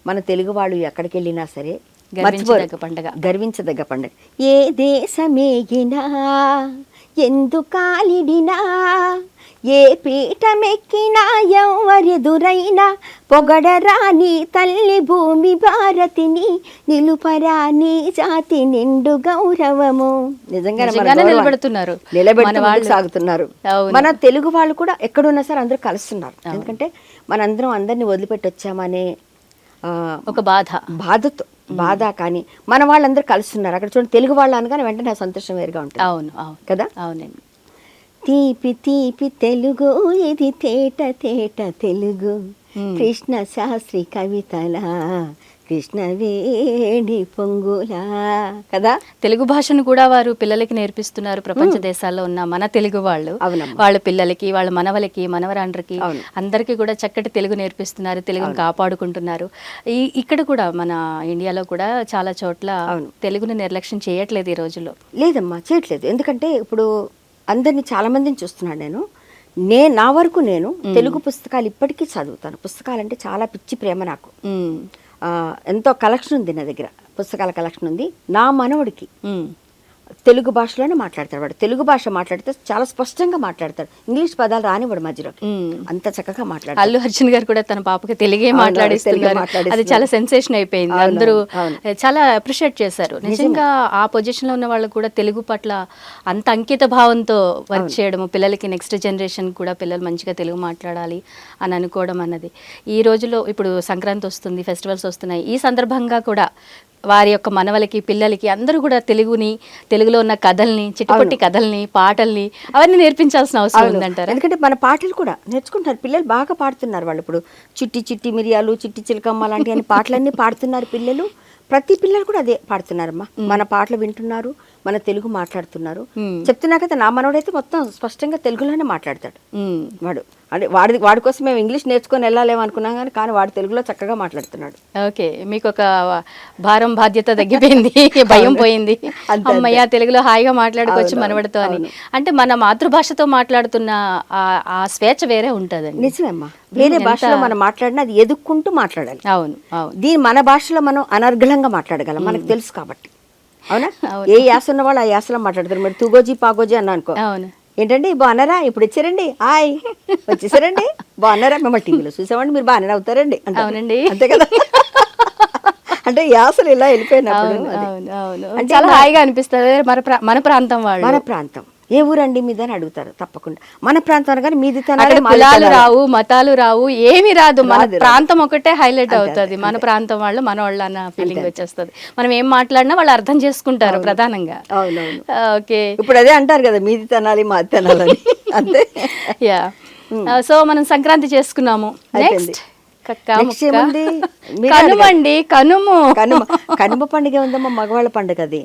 మన తెలుగు వాళ్ళు ఎక్కడికి వెళ్ళినా సరే గర్వించదగ్గ పండుగ. ఏ దేశమేగినా ఎందు కాలిడినా ఏ పీఠమెక్కినా ఎవరెదురైనా పొగడరాని తల్లి భూమి భారతిని నిలుపరాని జాతి నిండు గౌరవము. నిజంగానే నిలబెడుతూ సాగుతున్నారు. మన తెలుగు వాళ్ళు కూడా ఎక్కడున్నా సరే అందరూ కలుస్తున్నారు. ఎందుకంటే మనందరం అందరినీ వదిలిపెట్టి వచ్చామనే ఒక బాధ కానీ మన వాళ్ళందరూ కలుస్తున్నారు. అక్కడ చూడండి, తెలుగు వాళ్ళు అనగానే వెంటనే సంతోషం వేరుగా ఉంటుంది. అవును కదా. అవునండి. తీపి తీపి తెలుగు ఇది తేట తేట తెలుగు కృష్ణ శాస్త్రి కవితలా కృష్ణవేణి పొంగులా. కదా, తెలుగు భాషను కూడా వారు పిల్లలకి నేర్పిస్తున్నారు. ప్రపంచ దేశాల్లో ఉన్న మన తెలుగు వాళ్ళు వాళ్ళ పిల్లలకి, వాళ్ళ మనవలకి, మనవరాండ్రకి అందరికీ కూడా చక్కటి తెలుగు నేర్పిస్తున్నారు. తెలుగును కాపాడుకుంటున్నారు. ఇక్కడ కూడా మన ఇండియాలో కూడా చాలా చోట్ల తెలుగును నిర్లక్ష్యం చేయట్లేదు ఈ రోజుల్లో. లేదమ్మా, చేయట్లేదు. ఎందుకంటే ఇప్పుడు అందరినీ చాలా మందిని చూస్తున్నాను. నా వరకు నేను తెలుగు పుస్తకాలు ఇప్పటికీ చదువుతాను. పుస్తకాలంటే చాలా పిచ్చి ప్రేమ నాకు. ఎంతో కలెక్షన్ ఉంది నా దగ్గర, పుస్తకాల కలెక్షన్ ఉంది. నా మనవడికి తెలుగు భాషలోనే మాట్లాడతాడు. వాడు తెలుగు భాష మాట్లాడితే చాలా స్పష్టంగా మాట్లాడతాడు. ఇంగ్లీష్ పదాలు రానివాడు మధ్యలో, అంత చక్కగా మాట్లాడతాడు. అల్లు అర్జున్ గారు కూడా తన పాపకి తెలుగే మాట్లాడిస్తున్నారు. అది చాలా సెన్సేషన్ అయిపోయింది. అందరూ చాలా అప్రిషియేట్ చేశారు. నిజంగా ఆ పొజిషన్ లో ఉన్న వాళ్ళు కూడా తెలుగు పట్ల అంత అంకిత భావంతో వర్క్ చేయడము, పిల్లలకి నెక్స్ట్ జనరేషన్ కూడా పిల్లలు మంచిగా తెలుగు మాట్లాడాలి అని అనుకోవడం అన్నది ఈ రోజుల్లో. ఇప్పుడు సంక్రాంతి వస్తుంది, ఫెస్టివల్స్ వస్తున్నాయి. ఈ సందర్భంగా కూడా వారి యొక్క మనవలకి, పిల్లలకి అందరూ కూడా తెలుగులో ఉన్న కథల్ని, చిట్టుపొట్టి కథల్ని, పాటల్ని అవన్నీ నేర్పించాల్సిన అవసరం ఉందంటారు. ఎందుకంటే మన పాటలు కూడా నేర్చుకుంటారు పిల్లలు, బాగా పాడుతున్నారు. వాళ్ళు ఇప్పుడు చిట్టి చిట్టి మిరియాలు, చిట్టి చిలకమ్మ లాంటి అన్ని పాటలన్నీ పాడుతున్నారు పిల్లలు. ప్రతి పిల్లలు కూడా అదే పాడుతున్నారమ్మా. మన పాటలు వింటున్నారు, మన తెలుగు మాట్లాడుతున్నారు. చెప్తున్నా కదా, నా మనోడైతే మొత్తం స్పష్టంగా తెలుగులోనే మాట్లాడతాడు. వాడి కోసం మేము ఇంగ్లీష్ నేర్చుకొని వెళ్ళాలేమో అనుకున్నాం కానీ వాడు తెలుగులో చక్కగా మాట్లాడుతున్నాడు. ఓకే, మీకు ఒక భారం బాధ్యత తగ్గిపోయింది, భయం పోయింది. అమ్మయ్య, తెలుగులో హాయిగా మాట్లాడుకోవచ్చు మనవడితో అని. అంటే మన మాతృభాషతో మాట్లాడుతున్న ఆ స్వేచ్ఛ వేరే ఉంటుందండి. నిజమేమ్మా, వేరే భాషలో మనం మాట్లాడినా అది ఎదుక్కుంటూ మాట్లాడాలి. అవును. దీని మన భాషలో మనం అనర్గళంగా మాట్లాడగలం, మనకు తెలుసు కాబట్టి. అవునా, ఏ యాస ఉన్న వాళ్ళు ఆ యాసలో మాట్లాడతారు. మరి తుగోజీ పాగోజీ అన్నా అనుకో, ఏంటండి బాగున్నారా, ఇప్పుడు ఇచ్చారండి, హాయ్ వచ్చేసారండి, బాగున్నారా, మిమ్మల్ని టీవీలో చూసామండి, మీరు బాగానే అవుతారండి అవునండి, అంతే కదా. అంటే యాసలు ఇలా వెళ్ళిపోయినప్పుడు చాలా హాయిగా అనిపిస్తుంది. మన ప్రాంతం వాళ్ళు, మన ప్రాంతం ఏ ఊరండి మీద అని అడుగుతారు. తప్పకుండా మన ప్రాంతం కానీ మీది కులాలు రావు, మతాలు రావు, ఏమి రాదు. మన ప్రాంతం ఒకటే హైలైట్ అవుతుంది. మన ప్రాంతం వాళ్ళు మన వాళ్ళు అన్న ఫీలింగ్ వచ్చేస్తుంది. మనం ఏం మాట్లాడినా వాళ్ళు అర్థం చేసుకుంటారు ప్రధానంగా. ఓకే, ఇప్పుడు అదే అంటారు కదా, మీది తినాలి మాది తినాలని. అంతే. యా, సో మనం సంక్రాంతి చేసుకున్నాము. నెక్స్ట్ కనుమ పండుగ ఉందమ్మా, మగవాళ్ళ పండుగ. అది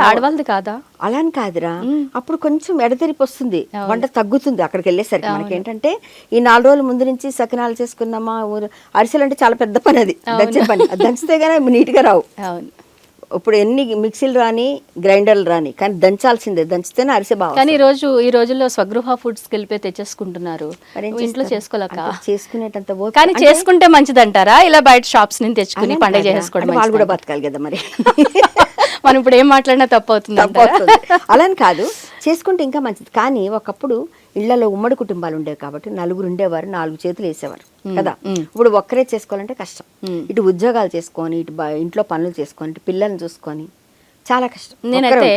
ఆడవాళ్ళది కాదా? అలా అని కాదురా, అప్పుడు కొంచెం ఎడతెరిపి వస్తుంది, వంట తగ్గుతుంది. అక్కడికి వెళ్ళేసరికి మనకి ఏంటంటే ఈ 4 రోజుల ముందు నుంచి సకినాలు చేసుకున్నామా, అరిసెలు అంటే చాలా పెద్ద పని, అది దంచే పని. దంచితే గానీ నీట్ గా రావు. ఇప్పుడు ఎన్ని మిక్సీలు రాని, గ్రైండర్లు రాని, కానీ దంచాల్సిందే, దంచితేనే అరిసె బాగా. కానీ ఈ రోజుల్లో స్వగృహ ఫుడ్స్ వెళ్ళిపోయి తెచ్చేసుకుంటున్నారు, ఇంట్లో చేసుకోలేక. చేసుకునేటంత కానీ చేసుకుంటే మంచిది అంటారా? ఇలా బయట షాప్స్ నుంచి తెచ్చుకుని పండుగ చేసుకోవడం, వాళ్ళు కూడా బతకాలి కదా మరి. మనం ఇప్పుడు ఏం మాట్లాడినా తప్పు అవుతుంది. అలా అని కాదు, చేసుకుంటే ఇంకా మంచిది. కానీ ఒకప్పుడు ఇళ్లలో ఉమ్మడి కుటుంబాలు ఉండేవి కాబట్టి 4 ఉండేవారు, 4 చేతులు వేసేవారు కదా. ఇప్పుడు ఒక్కరే చేసుకోవాలంటే కష్టం. ఇటు ఉద్యోగాలు చేసుకొని, ఇటు ఇంట్లో పనులు చేసుకొని, ఇటు పిల్లల్ని చూసుకొని చాలా కష్టం. నేనైతే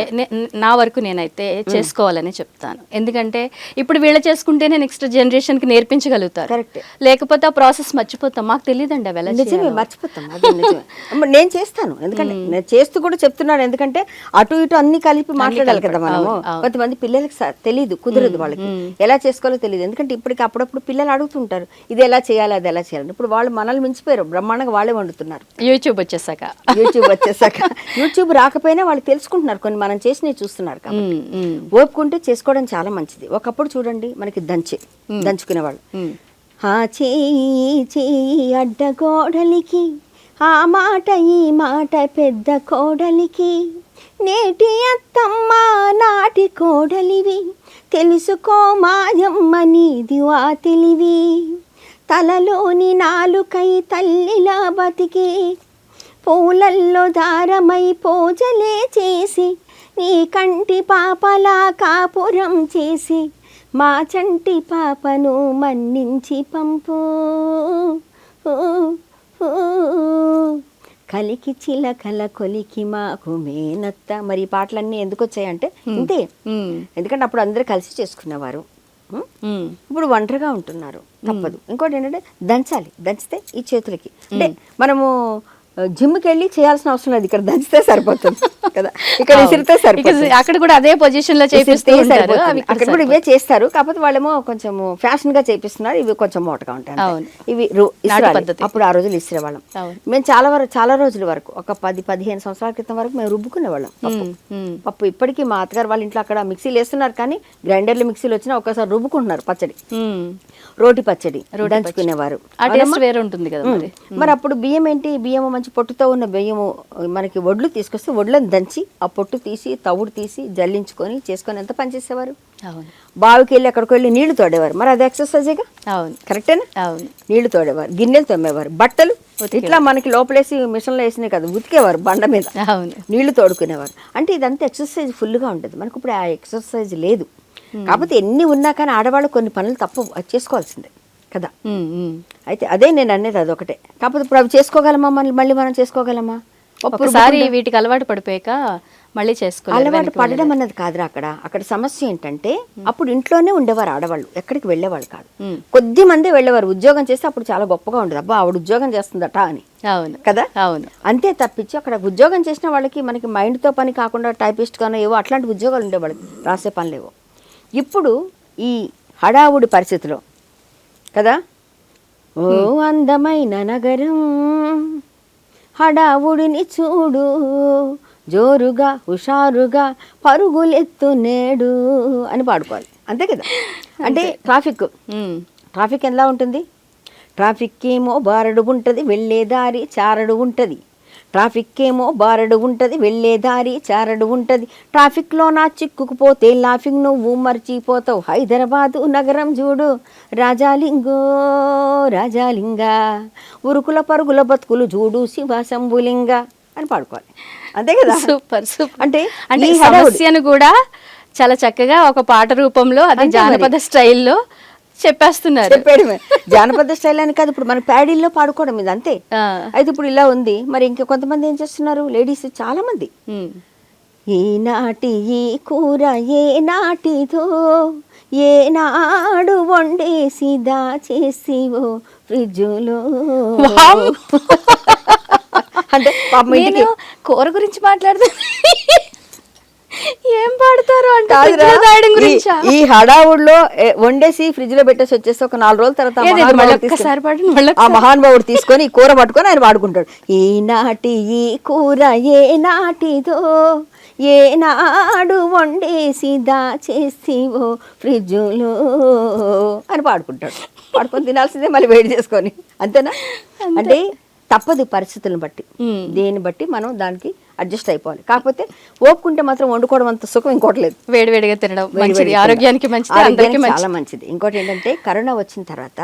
నా వరకు నేనైతే చేసుకోవాలని చెప్తాను. ఎందుకంటే ఇప్పుడు వీళ్ళ చేసుకుంటేనే నెక్స్ట్ జనరేషన్ కి నేర్పించగలుగుతారు. కరెక్ట్, లేకపోతే ఆ ప్రాసెస్ మర్చిపోతాం. మాకు తెలియదండి అవి. నిజమే, మర్చిపోతాం. నేను చేస్తాను, ఎందుకంటే నేను చేస్తూ కూడా చెప్తున్నాను. ఎందుకంటే అటు ఇటు అన్ని కలిపి మాట్లాడాలి కదా మనము. కొంతమంది పిల్లలకి తెలియదు, కుదరదు, వాళ్ళకి ఎలా చేసుకోవాలో తెలియదు. ఎందుకంటే ఇప్పటికి అప్పుడప్పుడు పిల్లలు అడుగుతుంటారు, ఇది ఎలా చేయాలి, అది ఎలా చేయాలి. ఇప్పుడు వాళ్ళు మనల్ని మించిపోయారు, బ్రహ్మాండంగా వాళ్ళే వండుతున్నారు. యూట్యూబ్ వచ్చేసాక యూట్యూబ్ రాకపోయినా వాళ్ళు తెలుసుకుంటున్నారు, కొన్ని మనం చేసినవి చూస్తున్నారు. కాబట్టి ఓపుకుంటే చేసుకోవడం చాలా మంచిది. ఒకప్పుడు చూడండి, మనకి దంచుకునేవాళ్ళు. చేయి అడ్డగోడలికి, ఆ మాట ఈ మాట పెద్ద కోడలికి, నేటి అత్తమ్మ నాటి కోడలివి, తెలుసుకో మాయమ్మ నీది ఆ తెలివి, తలలోని నాలుకై తల్లిలా బతికి పూలల్లో దారమై పూజలే చేసి నీ కంటి పాపలా కాపురం చేసి మా చంటి పాపను మన్నించి పంపు కలికి చిలకల కొలికి మాకు మేనత్త. మరి ఈ పాటలన్నీ ఎందుకు వచ్చాయంటే ఇంతే, ఎందుకంటే అప్పుడు అందరూ కలిసి చేసుకునేవారు. ఇప్పుడు ఒంటరిగా ఉంటున్నారు, తప్పదు. ఇంకోటి ఏంటంటే దంచాలి, దంచితే ఈ చేతులకి అంటే మనము జిమ్కి వెళ్ళి చేయాల్సిన అవసరం లేదు, ఇక్కడ దంచితే సరిపోతుంది కదా, ఇక్కడ విసిరితే సరిపోతుంది. అక్కడ కూడా అదే పొజిషన్ లో చేపిస్తే అక్కడ కూడా ఇవే చేస్తారు, కాకపోతే వాళ్ళేమో కొంచెం ఫ్యాషన్ గా చేపిస్తున్నారు, ఇవి కొంచెం మోటగా ఉంటాయి. ఇవి అప్పుడు ఆ రోజులు ఇసిరేవాళ్ళం మేము చాలా రోజుల వరకు, ఒక 10-15 సంవత్సరాల క్రితం వరకు మేము రుబ్బుకునేవాళ్ళం పప్పు. ఇప్పటికీ మా అత్తగారు వాళ్ళ ఇంట్లో అక్కడ మిక్సీలు వేస్తున్నారు, కానీ గ్రైండర్లు మిక్సీలు వచ్చినా ఒకసారి రుబ్బుకుంటున్నారు. పచ్చడి, రోటి పచ్చడి దంచుకునేవారు. మరి అప్పుడు బియ్యం ఏంటి, బియ్యం మంచి పొట్టుతో ఉన్న బియ్యము మనకి వడ్లు తీసుకొస్తే వడ్లను దంచి ఆ పొట్టు తీసి తవుడు తీసి జల్లించుకొని చేసుకొని ఎంత పని చేసేవారు. బావికి వెళ్ళి అక్కడికి వెళ్ళి నీళ్లు తోడేవారు, మరి అది ఎక్సర్సైజేగా, కరెక్టేనా. నీళ్లు తోడేవారు, గిన్నెలు తోమేవారు, బట్టలు ఇట్లా మనకి లోపలేసి మిషన్లో వేసినాయి కదా ఉతికేవారు, బండ మీద నీళ్లు తోడుకునేవారు. అంటే ఇదంతా ఎక్సర్సైజ్ ఫుల్గా ఉంటుంది. మనకు ఇప్పుడు ఆ ఎక్సర్సైజ్ లేదు. కాకపోతే ఎన్ని ఉన్నా కానీ ఆడవాళ్ళు కొన్ని పనులు తప్ప చేసుకోవాల్సిందే కదా. అయితే అదే నేను అనేది అదొకటే. కాకపోతే ఇప్పుడు అవి చేసుకోగలమా, మళ్ళీ మనం చేసుకోగలమా? ఒకసారి వీటికి అలవాటు పడిపోయాక మళ్ళీ చేసుకోవాలి. అలవాటు పడడం అన్నది కాదురా. అక్కడ సమస్య ఏంటంటే అప్పుడు ఇంట్లోనే ఉండేవారు ఆడవాళ్ళు, ఎక్కడికి వెళ్ళేవాళ్ళు కాదు. కొద్ది మంది వెళ్ళేవారు, ఉద్యోగం చేస్తే అప్పుడు చాలా గొప్పగా ఉండదు, అబ్బా ఆవిడ ఉద్యోగం చేస్తుందట అని. అవును కదా, అవును. అంతే తప్పించి అక్కడ ఉద్యోగం చేసిన వాళ్ళకి మనకి మైండ్తో పని కాకుండా టైపిస్ట్ గానో ఏవో అట్లాంటి ఉద్యోగాలు ఉండేవాళ్ళకి, రాసే పనులేవో. ఇప్పుడు ఈ హడావుడి పరిస్థితిలో కదా, ఓ అందమైన నగరం హడావుడిని చూడు, జోరుగా హుషారుగా పరుగులెత్తు నేడు అని పాడుకోవాలి, అంతే కదా. అంటే ట్రాఫిక్ ఎలా ఉంటుంది, ట్రాఫిక్ ఏమో బారడు ఉంటుంది, వెళ్ళే దారి చారడు ఉంటుంది. ట్రాఫిక్ ఏమో బారడు ఉంటుంది, వెళ్ళే దారి చారడు ఉంటుంది. ట్రాఫిక్లో నా చిక్కుకుపోతే లాఫింగ్ నువ్వు మర్చిపోతావు. హైదరాబాదు నగరం చూడు రాజాలింగో రాజాలింగా, ఉరుకుల పరుగుల బతుకులు చూడు శివ శంభులింగ అని పాడుకోవాలి, అంతే కదా. Super super. అంటే ఈ సమస్యను కూడా చాలా చక్కగా ఒక పాట రూపంలో, అది జానపద స్టైల్లో చెప్పేస్తున్నారు. చెప్పేయడమే జానపద స్టైల్ అని కాదు, ఇప్పుడు మన ప్యాడీల్లో పాడుకోవడం ఇది, అంతే. అయితే ఇప్పుడు ఇలా ఉంది. మరి ఇంకా కొంతమంది ఏం చేస్తున్నారు, లేడీస్ చాలా మంది, ఈనాటి ఈ కూర ఏ నాటిదో, ఏనాడు వండేసి దాచేసివో ఫ్రిడ్జులో. అంటే కూర గురించి మాట్లాడుతున్నా, ఏం పాడతారు అంటే ఈ హడావుడిలో వండేసి ఫ్రిడ్జ్ లో పెట్టేసి వచ్చేసి ఒక 4 రోజుల తర్వాత ఆ మహానుభావుడు తీసుకొని ఈ కూర పట్టుకొని ఆయన వాడుకుంటాడు. ఈనాటి ఈ కూర ఏ నాటిదో, ఏనాడు వండేసి దాచేసివో ఫ్రిడ్జులో అని పాడుకుంటాడు. పాడుకొని తినాల్సిందే మళ్ళీ వేడి చేసుకొని, అంతేనా. అంటే తప్పదు పరిస్థితులను బట్టి, దేన్ని బట్టి మనం దానికి అడ్జస్ట్ అయిపోవాలి. కాకపోతే ఓపుకుంటే మాత్రం వండుకోవడం అంత సుఖం ఇంకోటి లేదు. వేడివేడిగా తినడం ఆరోగ్యానికి చాలా మంచిది. ఇంకోటి ఏంటంటే కరోనా వచ్చిన తర్వాత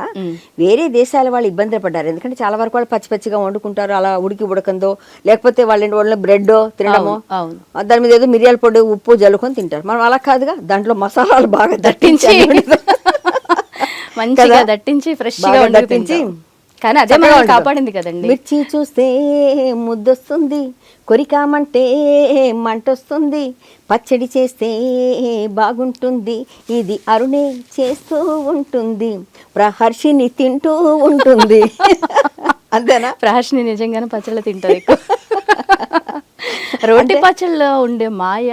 వేరే దేశాల వాళ్ళు ఇబ్బందులు పడ్డారు, ఎందుకంటే చాలా వరకు వాళ్ళు పచ్చి పచ్చిగా వండుకుంటారు, అలా ఉడకందో, లేకపోతే వాళ్ళ బ్రెడ్ తినడమో, దాని మీద ఏదో మిరియాల పొడి ఉప్పు జల్లుకొని తింటారు. మనం అలా కాదుగా, దాంట్లో మసాలాలు బాగా దట్టించి మంచిగా దట్టించి ఫ్రెష్ గా దట్టించి, కానీ అదే మనం కాపాడింది కదండి. మిర్చి చూస్తే ముద్దొస్తుంది, కొరికామంటే మంటొస్తుంది, పచ్చడి చేస్తే బాగుంటుంది, ఇది అరుణే చేస్తూ ఉంటుంది, ప్రహర్షిని తింటూ ఉంటుంది. అంతేనా. ప్రహర్షిని నిజంగానే పచ్చళ్ళు తింటారు ఎక్కువ. రోటి పచ్చళ్ళలో ఉండే మాయ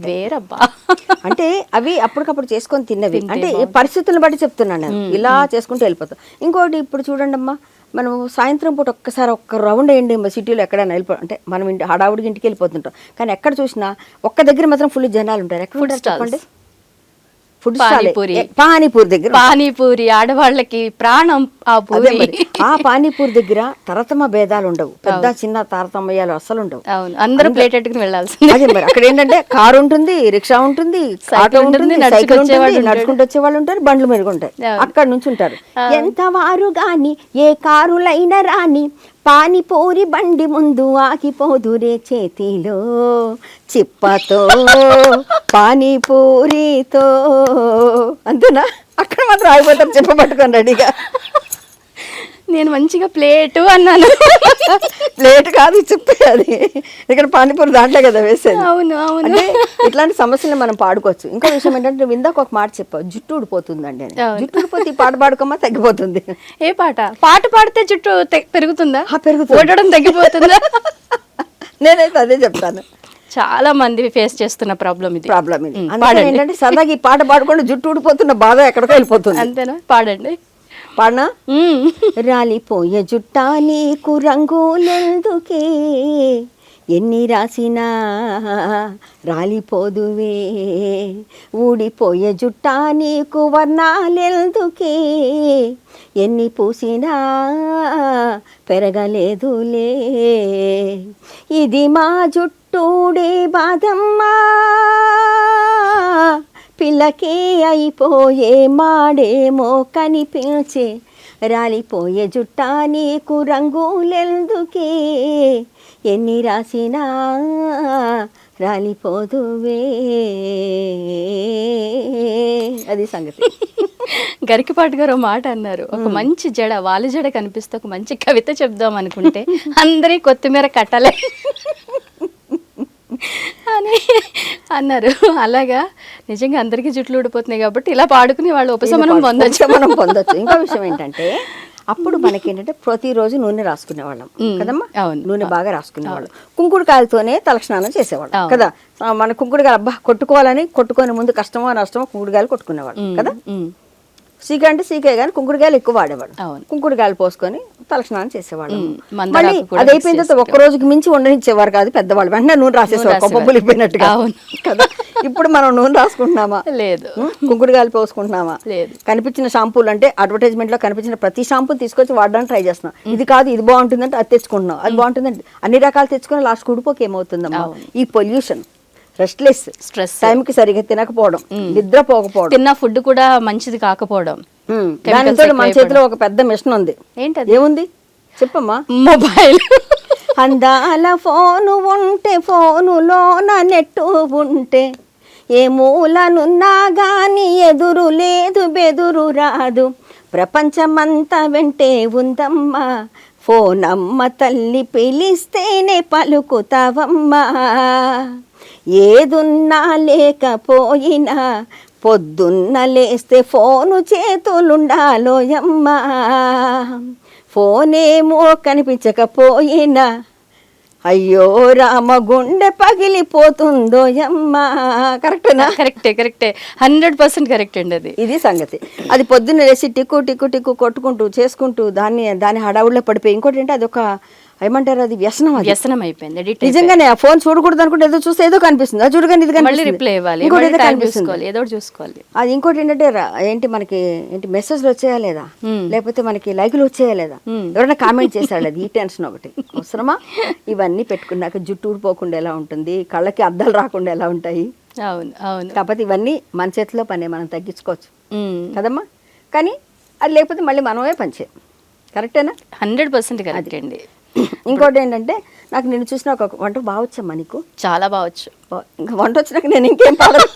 వేరబ్బా. అంటే అవి అప్పటికప్పుడు చేసుకొని తిన్నవి, అంటే పరిస్థితులను బట్టి చెప్తున్నాను నేను, ఇలా చేసుకుంటూ వెళ్ళిపోతాం. ఇంకోటి ఇప్పుడు చూడండి అమ్మా, మనం సాయంత్రం పూట ఒక్కసారి ఒక్క రౌండ్ వేయండి సిటీలో ఎక్కడైనా అంటే మనం హడావుడికి ఇంటికి వెళ్ళిపోతుంటాం, కానీ ఎక్కడ చూసినా ఒక్క దగ్గర మాత్రం ఫుల్ జనాలు ఉంటారు. ఎక్కడ చెప్పండి, ఫుడ్ పానీపూరి. పానీపూరి దగ్గర పానీపూరి ఆడవాళ్ళకి ప్రాణం ఆ అదే పూరి. మరి. ఆ పానీపూరి దగ్గర తరతమ భేదాలు ఉండవు, పెద్ద చిన్న తారతమ్యాలు అసలు ఉండవు. అవును, అందరూ ప్లేట్ ఎట్టుకుని వెళ్ళాల్సింది. అదే మరి అక్కడ ఏంటంటే కారు ఉంటుంది, రిక్షా ఉంటుంది, ఆటో ఉంటుంది, సైకిల్ ఉంటుంది, నడుచుకుంటూ వచ్చే వాళ్ళు ఉంటారు, బండ్లు మెరుగుంటాయి, అక్కడ నుంచి ఉంటారు. ఎంత వారు గాని ఏ కారులైనా రాని పానీపూరి బండి ముందు ఆగిపోదురే చేతిలో చిప్పతో పానీపూరితో. అంతేనా? అక్కడ మాత్రం ఆగిపోతారు చెప్ప పట్టుకొని రెడీగా. నేను మంచిగా ప్లేటు అన్నాను. ప్లేట్ కాదు చెప్పే, అది ఇక్కడ పానీపూరి దాంట్లో కదా వేసేది. అవును అవును. అంటే ఇట్లాంటి సమస్యలు మనం పాడుకోవచ్చు. ఇంకో విషయం ఏంటంటే నువ్వు ఇందాక ఒక మాట చెప్పావు, జుట్టు ఊడిపోతుందండి అని. జుట్టు ఊడిపోతే ఈ పాట పాడుకోమా తగ్గిపోతుంది. ఏ పాట? పాట పాడితే జుట్టు పెరుగుతుందా? పెరుగుతుంది. ఓడడం తగ్గిపోతుందా? నేనైతే అదే చెప్తాను. చాలా మంది ఫేస్ చేస్తున్న ప్రాబ్లం ఇది. అందుకని ఏంటంటే సరదాగా ఈ పాట పాడుకుంటే జుట్టు ఊడిపోతున్న బాధ ఎక్కడికో వెళ్ళిపోతుంది. అంతేనా? పాడండి. పాడనా? రాలిపోయే జుట్టా నీకు రంగులెందుకే, ఎన్ని రాసినా రాలిపోదువే, ఊడిపోయే జుట్టా నీకు వర్ణాలెందుకే, ఎన్ని పూసినా పెరగలేదులే, ఇది మా జుట్టూడే బాధమ్మా, పిల్లకే అయిపోయే మాడేమో కనిపించే, రాలిపోయే జుట్టా నీకు రంగులెందుకే, ఎన్ని రాసినా రాలిపోదువే. అది సంగతి. గరికపాటి గారు ఒక మాట అన్నారు, ఒక మంచి జడ వాలి జడ కనిపిస్తే ఒక మంచి కవిత చెప్దాం అనుకుంటే అందరి కొత్తిమీర కట్టలే అని అన్నారు. అలాగా నిజంగా అందరికీ జుట్లు ఊడిపోతున్నాయి కాబట్టి ఇలా పాడుకుని వాళ్ళు ఉపశమనం పొందొచ్చు. ఇంకో విషయం ఏంటంటే అప్పుడు మనకి ఏంటంటే ప్రతిరోజు నూనె రాసుకునేవాళ్ళం కదమ్మా. నూనె బాగా రాసుకునేవాళ్ళం. కుంకుడుకాయలతోనే తలస్నానం చేసేవాళ్ళం కదా. మన కుంకుడుకాయలు అబ్బా కొట్టుకొని ముందు కష్టమో నష్టమో కుంకుడుకాయలు కొట్టుకునేవాళ్ళం కదా. సీక అంటే సీకే కానీ కుంకుడుకాయలు ఎక్కువ వాడేవాడు. కుంకుడుకాయలు పోసుకొని తలస్నానం చేసేవాడు. మళ్ళీ అది అయిపోయిన తర్వాత ఒక్క రోజుకి మించి ఉండనిచ్చేవారు కాదు పెద్దవాళ్ళు, వెంటనే నూనె రాసేసేవారు పప్పులు అయిపోయినట్టుగా కదా. ఇప్పుడు మనం నూనె రాసుకుంటున్నామా? లేదు. కుంకుడుకాయలు పోసుకుంటున్నామా? లేదు. కనిపించిన షాంపూలు అంటే అడ్వర్టైజ్మెంట్ లో కనిపించిన ప్రతి షాంపూ తీసుకొచ్చి వాడడానికి ట్రై చేస్తున్నాం. ఇది కాదు ఇది బాగుంటుందంటే అది తెచ్చుకుంటున్నాం, అది బాగుంటుందంటే అన్ని రకాలు తెచ్చుకుని లాస్ట్ ఉడిపోకి ఏమవుతుందమ్మా? ఈ పొల్యూషన్, రెస్ట్లెస్, స్ట్రెస్, టైంకి సరిగ్గా తినకపోవడం, నిద్రపోకపోవడం, తిన్న ఫుడ్ కూడా మంచిది కాకపోవడం. దానితో మన చేతిలో ఒక పెద్ద మిషన్ ఉంది. ఏంటది? ఏముంది చెప్పమ్మా? మొబైల్. అందాల ఫోను ఉంటే, ఫోనులోన నెట్టు ఉంటే, ఏ మూలనున్నా గాని ఎదురు లేదు బెదురు రాదు, ప్రపంచమంతా వెంటే ఉందమ్మా, ఫోనమ్మ తల్లి పిలిస్తేనే పలుకుతావమ్మా, ఏదున్నా లేకపోయినా పొద్దున్న లేస్తే ఫోను చేతులుండాలోయమ్మా, ఫోనేమో కనిపించకపోయినా అయ్యో రామ గుండె పగిలిపోతుందోయమ్మా. కరెక్టేనా? కరెక్టే 100% కరెక్ట్ అండి. అది ఇది సంగతి. అది పొద్దున్న లేచి టిక్కు టిక్కు టిక్కు కొట్టుకుంటూ చేసుకుంటూ దాని హడావుడిలో పడిపోయి, ఇంకోటి అంటే అది ఒక ఏమంటారు, అది వ్యసనం అయిపోయింది. నిజంగానే ఆ ఫోన్ చూడకూడదు అనుకుంటే ఏదో చూస్తే ఏదో కనిపిస్తుంది, అది చూడగానే ఇది రిప్లై ఇవ్వాలి, ఏదో చూసుకోవాలి. అది ఇంకోటి ఏంటంటే ఏంటి మనకి ఏంటి మెసేజ్లు వచ్చేయా లేదా, లేకపోతే మనకి లైకులు వచ్చేయా లేదా, ఎవరైనా కామెంట్ చేశారు లేదా, ఈ టెన్షన్ ఒకటి అవసరమా? ఇవన్నీ పెట్టుకున్నాక జుట్టు ఊడిపోకుండా ఎలా ఉంటుంది, కళ్ళకి అద్దాలు రాకుండా ఎలా ఉంటాయి. అవును అవును. కాకపోతే ఇవన్నీ మన చేతిలో పనే, మనం తగ్గించుకోవచ్చు కదమ్మా. కానీ అది లేకపోతే మళ్ళీ మనమే పనిచేయం. కరెక్టేనా? 100% కరెక్ట్ అండి. ఇంకోటి ఏంటంటే నాకు నేను చూసిన ఒక వంట బాగా వచ్చమ్మా. నీకు చాలా బాగా వచ్చు. ఇంకా వంట వచ్చినాక నేను ఇంకేం పాడను.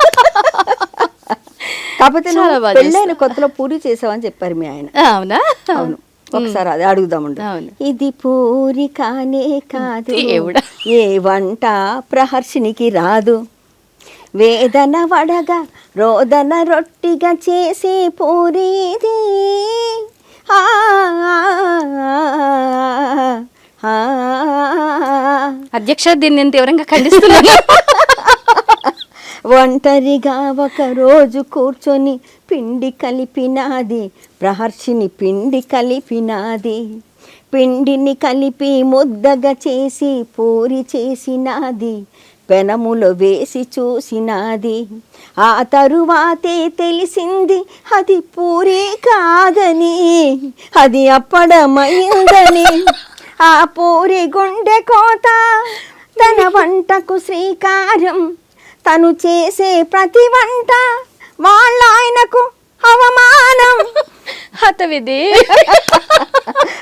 కాకపోతే పెళ్ళైన కొత్తలో పూరి చేసావని చెప్పారు మీ ఆయన. అవునా? అవును. ఒకసారి అది అడుగుదామండి. ఇది పూరి కానే కాదు, ఏ వంట ప్రహర్షినికి రాదు, వేదన వడగా రోదన రొట్టిగా చేసే పూరి ఇది, అధ్యక్ష దీన్ని నేను తీవ్రంగా ఖండిస్తున్నాను. ఒంటరిగా ఒక రోజు కూర్చొని పిండి కలిపినాది ప్రహర్షిని, పిండి కలిపినాది, పిండిని కలిపి ముద్దగా చేసి పూరి చేసినాది, పెనములో వేసి చూసినాది, ఆ తరువాతే తెలిసింది అది పూరి కాదని, అది అప్పడమైందని. ఆ పూరి గుండె కోత తన వంటకు శ్రీకారం, తను చేసే ప్రతి వంట వాళ్ళ ఆయనకు అవమానం. హతవిధి.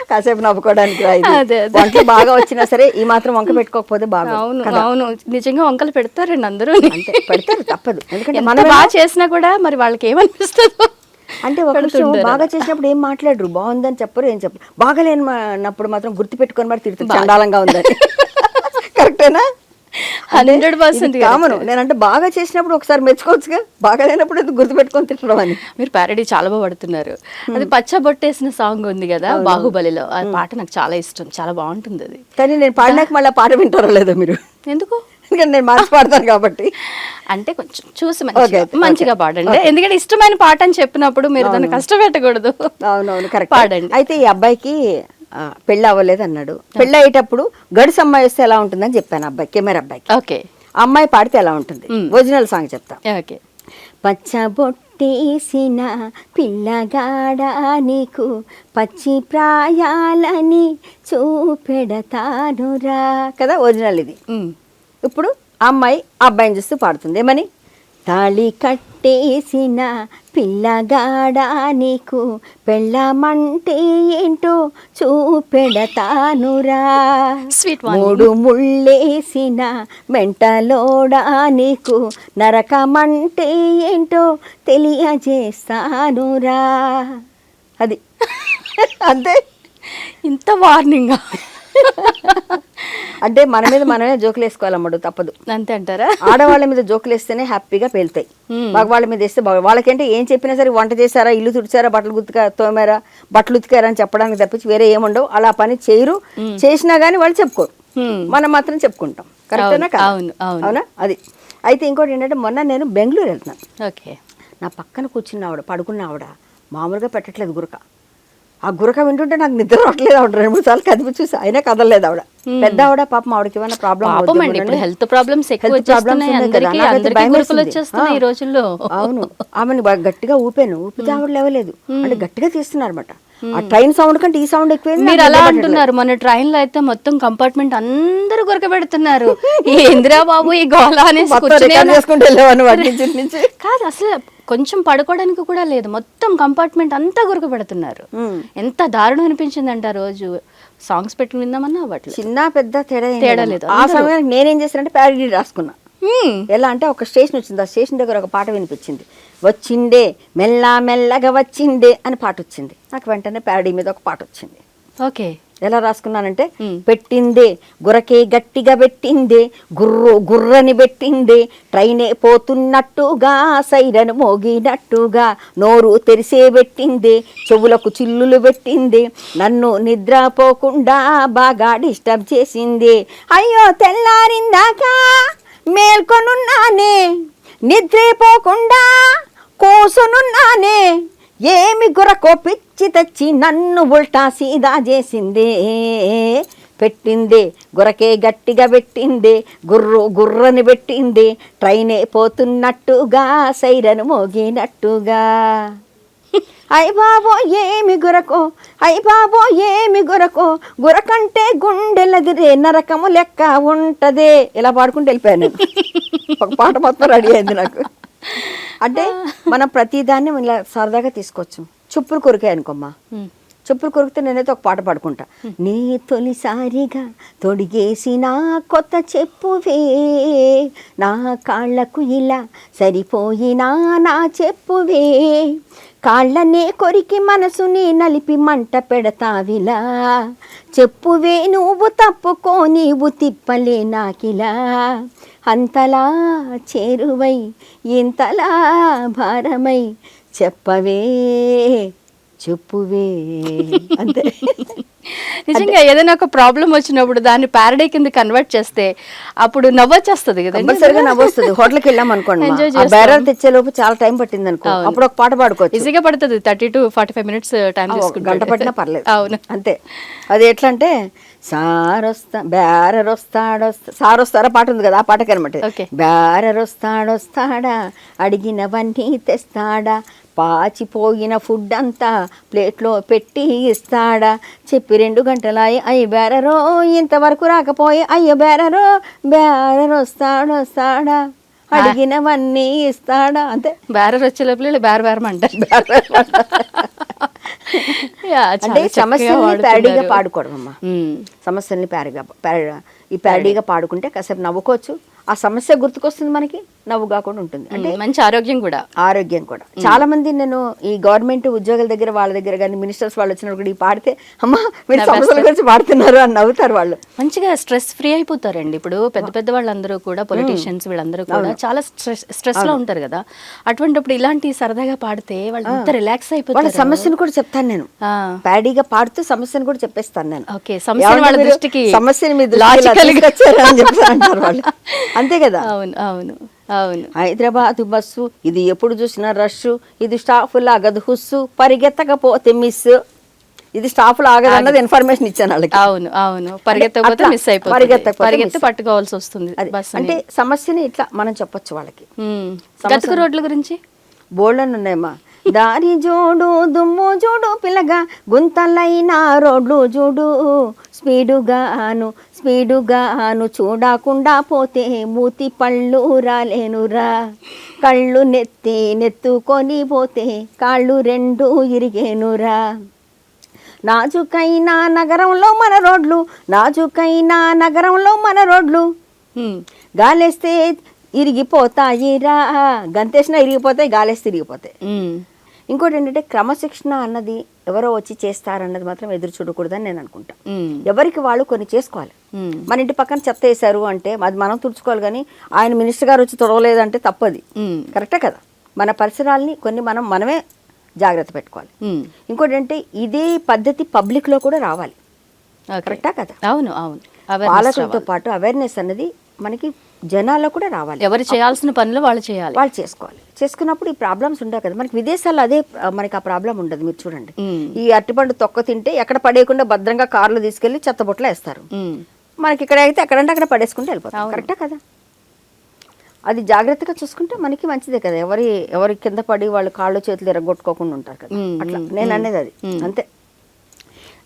కాసేపు నవ్వుకోవడానికి రా ఇది. అదే, అదే. వంటలు బాగా వచ్చినా సరే ఈ మాత్రం వంక పెట్టుకోకపోతే బాగా. అవును అవును, నిజంగా వంకలు పెడతారండి అందరూ. అంటే పెడతారు, తప్పదు. ఎందుకంటే ఎంత మనం బాగా చేసినా కూడా మరి వాళ్ళకి ఏమనిపిస్తుందో. అంటే ఒక విషయం బాగా చేసినప్పుడు ఏం మాట్లాడరు, బాగుందని చెప్పరు, ఏం చెప్పరు. బాగాలేనప్పుడు మాత్రం గుర్తు పెట్టుకొని మరి తిరుగుతారు, చండాలంగా ఉందని. కరెక్టేనా? 100% కామను. నేనంటే బాగా చేసినప్పుడు ఒకసారి మెచ్చుకోవచ్చుగా, బాగా లేనప్పుడు ఎందుకు గుర్తు పెట్టుకొని తిట్టడం అని. మీరు ప్యారడీ చాలా బాగా పడుతున్నారు. అది పచ్చబొట్టేసిన సాంగ్ ఉంది కదా బాహుబలిలో, ఆ పాట నాకు చాలా ఇష్టం, చాలా బాగుంటుంది అది. కానీ నేను పాడినాక మళ్ళీ పాట వింటారో లేదో మీరు? ఎందుకు? ఎందుకంటే నేను మార్చి పాడతాను కాబట్టి. అంటే కొంచెం చూసి మంచిగా పాడండి, ఎందుకంటే ఇష్టమైన పాట అని చెప్పినప్పుడు మీరు దాన్ని కష్టపెట్టకూడదు. అవునవును, కరెక్ట్. పాడండి. అయితే ఈ అబ్బాయికి పెళ్ళి అవ్వలేదు అన్నాడు. పెళ్ళి అయ్యేటప్పుడు గడుసు అమ్మాయి వస్తే ఎలా ఉంటుందని చెప్పాను అబ్బాయి, కెమెరా అబ్బాయికి. ఓకే. అమ్మాయి పాడితే ఎలా ఉంటుంది, ఒరిజినల్ సాంగ్ చెప్తా. ఓకే. పచ్చబొట్టేసిన పిల్లగాడా నీకు పచ్చి ప్రాయాలని చూపెడతానురా కదా, ఒరిజినల్ ఇది. ఇప్పుడు ఆ అమ్మాయి ఆ అబ్బాయిని చూస్తూ పాడుతుంది, ఏమని? తాళి కట్టేసిన పిల్లగాడా నీకు పెళ్ళమంటే ఏంటో చూపెడతానురా, స్వీట్ 3 ముళ్ళేసిన మెంటలోడా నీకు నరకమంటే ఏంటో తెలియజేస్తానురా. అది అంతే. ఇంత వార్నింగ్. అంటే మన మీద మనమే జోకులు వేసుకోవాలమ్మడు, తప్పదు. అంతే అంటారా? ఆడవాళ్ళ మీద జోకులు వేస్తేనే హ్యాపీగా పేలుతాయి, మగవాళ్ళ మీద వేస్తే వాళ్ళకంటే ఏం చెప్పినా సరే వంట చేశారా, ఇల్లు తుడిచారా, బట్టలు తోమారా, బట్టలు ఉతికారా అని చెప్పడానికి తప్పించి వేరే ఏముండవు. అలా పని చేయరు, చేసినా గానీ వాళ్ళు చెప్పుకోరు, మనం మాత్రం చెప్పుకుంటాం. కరెక్టేనా? అవునా? అది. అయితే ఇంకోటి ఏంటంటే, మొన్న నేను బెంగళూరు వెళ్తున్నాను. ఓకే. నా పక్కన కూర్చున్న ఆవిడ, పడుకున్న ఆవిడ మామూలుగా పెట్టట్లేదు గురక. ఆ గురక వింటుంటే నాకు నిద్ర రావట్లేదు. ఆవిడ 2-3 సార్లు కదిపి చూసి అయినా కదలలేదు ఆవిడ. పెద్ద ఆవిడ, పాపం ఆవిడకి ఏమైనా ప్రాబ్లం. హెల్త్ ప్రాబ్లమ్స్ ఎక్కువ వచ్చేస్తున్నాయి అందరికీ, వచ్చేస్తున్నాయి ఈ రోజుల్లో. అవును, ఆమెను గట్టిగా ఊపాను, ఊపితే ఆవిడ లేవలేదు. అంటే గట్టిగా తీస్తున్నారు అనమాట. ఆ ట్రైన్ సౌండ్ కంటే ఈ సౌండ్ ఎక్కువ. మీరు అలా అంటున్నారు, మన ట్రైన్ లో అయితే మొత్తం కంపార్ట్మెంట్ అందరూ గురక పెడుతున్నారు. ఇందిరా బాబు ఈ గోళ కాదు, అసలు కొంచెం పడుకోవడానికి కూడా లేదు, మొత్తం కంపార్ట్మెంట్ అంతా గురక పెడుతున్నారు. ఎంత దారుణం అనిపించింది అంటే ఆ రోజు సాంగ్స్ పెట్టి విందామన్నా అవ్వట్లేదు. చిన్న పెద్ద తేడా లేదు. ఆ సమయానికి నేనేం చేశానంటే ప్యారడీ రాసుకున్నా. ఎలా అంటే ఒక స్టేషన్ వచ్చింది, ఆ స్టేషన్ దగ్గర ఒక పాట వినిపించింది. వచ్చిండే మెల్ల మెల్లగా వచ్చిండే అని పాట వచ్చింది. నాకు వెంటనే ప్యారడీ మీద ఒక పాట వచ్చింది. ఓకే. ఎలా రాసుకున్నానంటే, పెట్టిందే గురకే గట్టిగా పెట్టిందే, గుర్రని పెట్టిందే, ట్రైనే పోతున్నట్టుగా సైరన్ మోగినట్టుగా, నోరు తెరిసే పెట్టిందే, చెవులకు చిల్లులు పెట్టిందే, నన్ను నిద్రపోకుండా బాగా డిస్టర్బ్ చేసిందే, అయ్యో తెల్లారిందాక మేల్కొనున్నానే, నిద్రపోకుండా కోసునున్నానే, ఏమి గురకో పిచ్చి తెచ్చి నన్ను ఉల్టా సీదా చేసిందే, పెట్టిందే గురకే గట్టిగా పెట్టిందే, గుర్రని పెట్టిందే, ట్రైనే పోతున్నట్టుగా సైరన్ మోగినట్టుగా. అయ్ బాబో ఏమి గురకో, అయ్ బాబో ఏమి గురకో, గురకంటే గుండెలదిరే నరకము లెక్క ఉంటదే. ఇలా పాడుకుంటూ వెళ్ళిపోయాను. ఒక పాట మొత్తం రెడీ అయింది నాకు. అంటే మనం ప్రతిదాన్ని ఇలా సరదాగా తీసుకోవచ్చు. చెప్పులు కొరికాయి అనుకోమ్మా, చెప్పులు కొరికితే నేనైతే ఒక పాట పాడుకుంటా. నీ తొలిసారిగా తొడిగేసిన కొత్త చెప్పువే, నా కాళ్ళకు ఇలా సరిపోయినా నా చెప్పువే, కాళ్ళనే కొరికి మనసుని నలిపి మంట పెడతావిలా, చెప్పువే నువ్వు తప్పుకో నీవు తిప్పలే నాకిలా, అంతలా చేరువై ఇంతలా భారమై చెప్పవే చెప్పువే అంతే. నిజంగా ఏదైనా ఒక ప్రాబ్లం వచ్చినప్పుడు దాన్ని ప్యారడీ కింద కన్వర్ట్ చేస్తే అప్పుడు నవ్వొచ్చేస్తుంది కదా. కంపల్సరిగా నవ్వొస్తుంది. హోటల్కి వెళ్ళాం అనుకోండి, Enjoy ఆ బేరాలు తెచ్చే లోపు చాలా టైం పట్టింది అనుకో, అప్పుడు ఒక పాట పాడుకోవచ్చు. ఈజీగా పడుతుంది, 30 to 45 minutes టైం తీసుకుంటే. గంట పట్టినా పర్లేదు. అవును, అంతే. అది ఎట్లా అంటే సారొస్తారా పాట ఉంది కదా, ఆ పాటకి అనమాట. Okay. బేరరొస్తాడొస్తాడా, అడిగినవన్నీ తెస్తాడా, పాచిపోయిన ఫుడ్ అంతా ప్లేట్లో పెట్టి ఇస్తాడా, చెప్పి 2 గంటలాయి అయ్యి బేరరో ఇంతవరకు రాకపోయి, అయ్యో బేరరో బేరరొస్తాడొస్తాడా, అడిగినవన్నీ ఇస్తాడా. అంతే. బ్యారర్ వచ్చే లోపల బేరమంటారు. అంటే సమస్యల్ని ప్యారడీగా పాడుకోవడం అమ్మా. సమస్యల్ని ప్యారడీగా పాడుకుంటే కాసేపు నవ్వుకోవచ్చు, ఆ సమస్య గుర్తుకొస్తుంది, మనకి నవ్వు కాకుండా ఉంటుంది. అంటే మంచి ఆరోగ్యం కూడా. చాలా మంది నేను ఈ గవర్నమెంట్ ఉద్యోగుల దగ్గర, వాళ్ళ దగ్గర కానీ మినిస్టర్స్ వాళ్ళు వచ్చినప్పుడు కూడా ఈ పాడితే అమ్మా మీరు సమస్యల గురించి పాడుతున్నారు అని నవ్వుతారు వాళ్ళు. మంచిగా స్ట్రెస్ ఫ్రీ అయిపోతారండి. ఇప్పుడు పెద్ద పెద్ద వాళ్ళందరూ కూడా, పొలిటీషియన్స్ వీళ్ళందరూ కూడా చాలా స్ట్రెస్ లో ఉంటారు కదా. అటువంటిప్పుడు ఇలాంటి సరదాగా పాడితే వాళ్ళు అంతా రిలాక్స్ అయిపోతారు. వాళ్ళ సమస్యను కూడా చెప్తాను నేను, ప్యాడీగా పాడుతూ సమస్యను కూడా చెప్పేస్తాను నేను. ఓకే, సమస్య వాళ్ళ దృష్టికి సమస్యని మీ దృష్టికి వచ్చారా అని చెప్పి అంటారు వాళ్ళు. అంతే కదా. అవును అవును అవును. హైదరాబాద్ బస్సు ఇది ఎప్పుడు చూసినా రష్, ఇది స్టాఫ్ లాగదు హుస్సు, పరిగెత్తకపోతే మిస్. ఇది స్టాఫ్ లాగదన్నది ఇన్ఫర్మేషన్ ఇచ్చాను వాళ్ళకి. అవును అవును, పరిగెత్తకపోతే మిస్ అయిపోతుంది, పరిగెత్తి పట్టుకోవాల్సి వస్తుంది. అంటే సమస్యని ఇట్లా మనం చెప్పొచ్చు వాళ్ళకి. గతుకు రోడ్ల గురించి బోల్డన్ ఉన్నాయమ్మా. దారి జోడు దుమ్ము జోడు పిల్లగా, గుంతలైన రోడ్లు జోడు, స్పీడుగాను చూడకుండా పోతే మూతి పళ్ళు రాలేనురా, కళ్ళు నెత్తుకొని పోతే కాళ్ళు 2 ఇరిగేనురా. నాజుకైన నగరంలో మన రోడ్లు, గాలేస్తే ఇరిగిపోతాయిరా, గంతేసినా ఇరిగిపోతాయి, గాలేస్తే ఇరిగిపోతాయి. ఇంకోటి ఏంటంటే క్రమశిక్షణ అన్నది ఎవరో వచ్చి చేస్తారన్నది మాత్రం ఎదురు చూడకూడదని నేను అనుకుంటా. ఎవరికి వాళ్ళు కొన్ని చేసుకోవాలి. మన ఇంటి పక్కన చెత్త వేశారు అంటే అది మనం తుడుచుకోవాలి, కానీ ఆయన మినిస్టర్ గారు వచ్చి తొడవలేదంటే తప్పది. కరెక్టే కదా. మన పరిసరాల్ని కొన్ని మనమే జాగ్రత్త పెట్టుకోవాలి. ఇంకోటి అంటే ఇదే పద్ధతి పబ్లిక్ లో కూడా రావాలి. కరెక్టా కదా. అవును అవును. పాలకులతో పాటు అవేర్నెస్ అన్నది మనకి జనాల్లో కూడా రావాలి. ఎవరు చేయాల్సిన పనులు వాళ్ళు చేసుకోవాలి. చేసుకున్నప్పుడు ఈ ప్రాబ్లమ్స్ ఉండవు కదా. మనకి విదేశాల్లో అదే, మనకి ఆ ప్రాబ్లం ఉండదు. మీరు చూడండి, ఈ అరటిపండు తొక్క తింటే ఎక్కడ పడేయకుండా భద్రంగా కార్లో తీసుకెళ్లి చెత్తబొట్లో వేస్తారు. మనకి ఇక్కడ అయితే ఎక్కడంటే అక్కడ పడేసుకుంటే వెళ్ళిపోతాం. కరెక్టా కదా. అది జాగ్రత్తగా చూసుకుంటే మనకి మంచిదే కదా. ఎవరి కింద పడి వాళ్ళు కాళ్ళు చేతులు ఎరగొట్టుకోకుండా ఉంటారు కదా. అట్లా నేను అనేది అది. అంతే.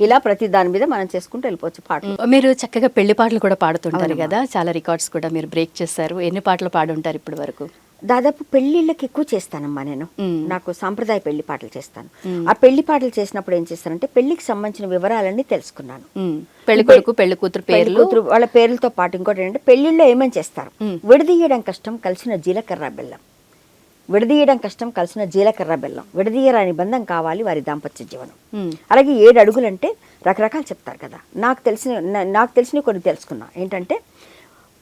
ఇలా ప్రతి దాని మీద మనం చేసుకుంటూ వెళ్ళిపోవచ్చు. పాటలు మీరు చక్కగా పెళ్లి పాటలు కూడా పాడుతుంటారు కదా, చాలా రికార్డ్స్ కూడా మీరు బ్రేక్ చేశారు. ఎన్ని పాటలు పాడుంటారు ఇప్పటి వరకు? దాదాపు పెళ్లిళ్ళకి ఎక్కువ చేస్తానమ్మా నేను. నాకు సాంప్రదాయ పెళ్లి పాటలు చేస్తాను. ఆ పెళ్లి పాటలు చేసినప్పుడు ఏం చేస్తానంటే పెళ్లికి సంబంధించిన వివరాలన్నీ తెలుసుకున్నాను. పెళ్లి కొడుకు పెళ్లి కూతురు పేర్లు, వాళ్ళ పేర్లతో పాటు ఇంకోటి ఏంటంటే పెళ్లిళ్ళలో ఏమేమి చేస్తారు. విడదీయడం కష్టం కలిసిన జీలకర్ర బెల్లం, విడదీయరాని బంధం కావాలి వారి దాంపత్య జీవనం. అలాగే 7 అడుగులు అంటే రకరకాలు చెప్తారు కదా. నాకు తెలిసిన కొన్ని తెలుసుకున్నా. ఏంటంటే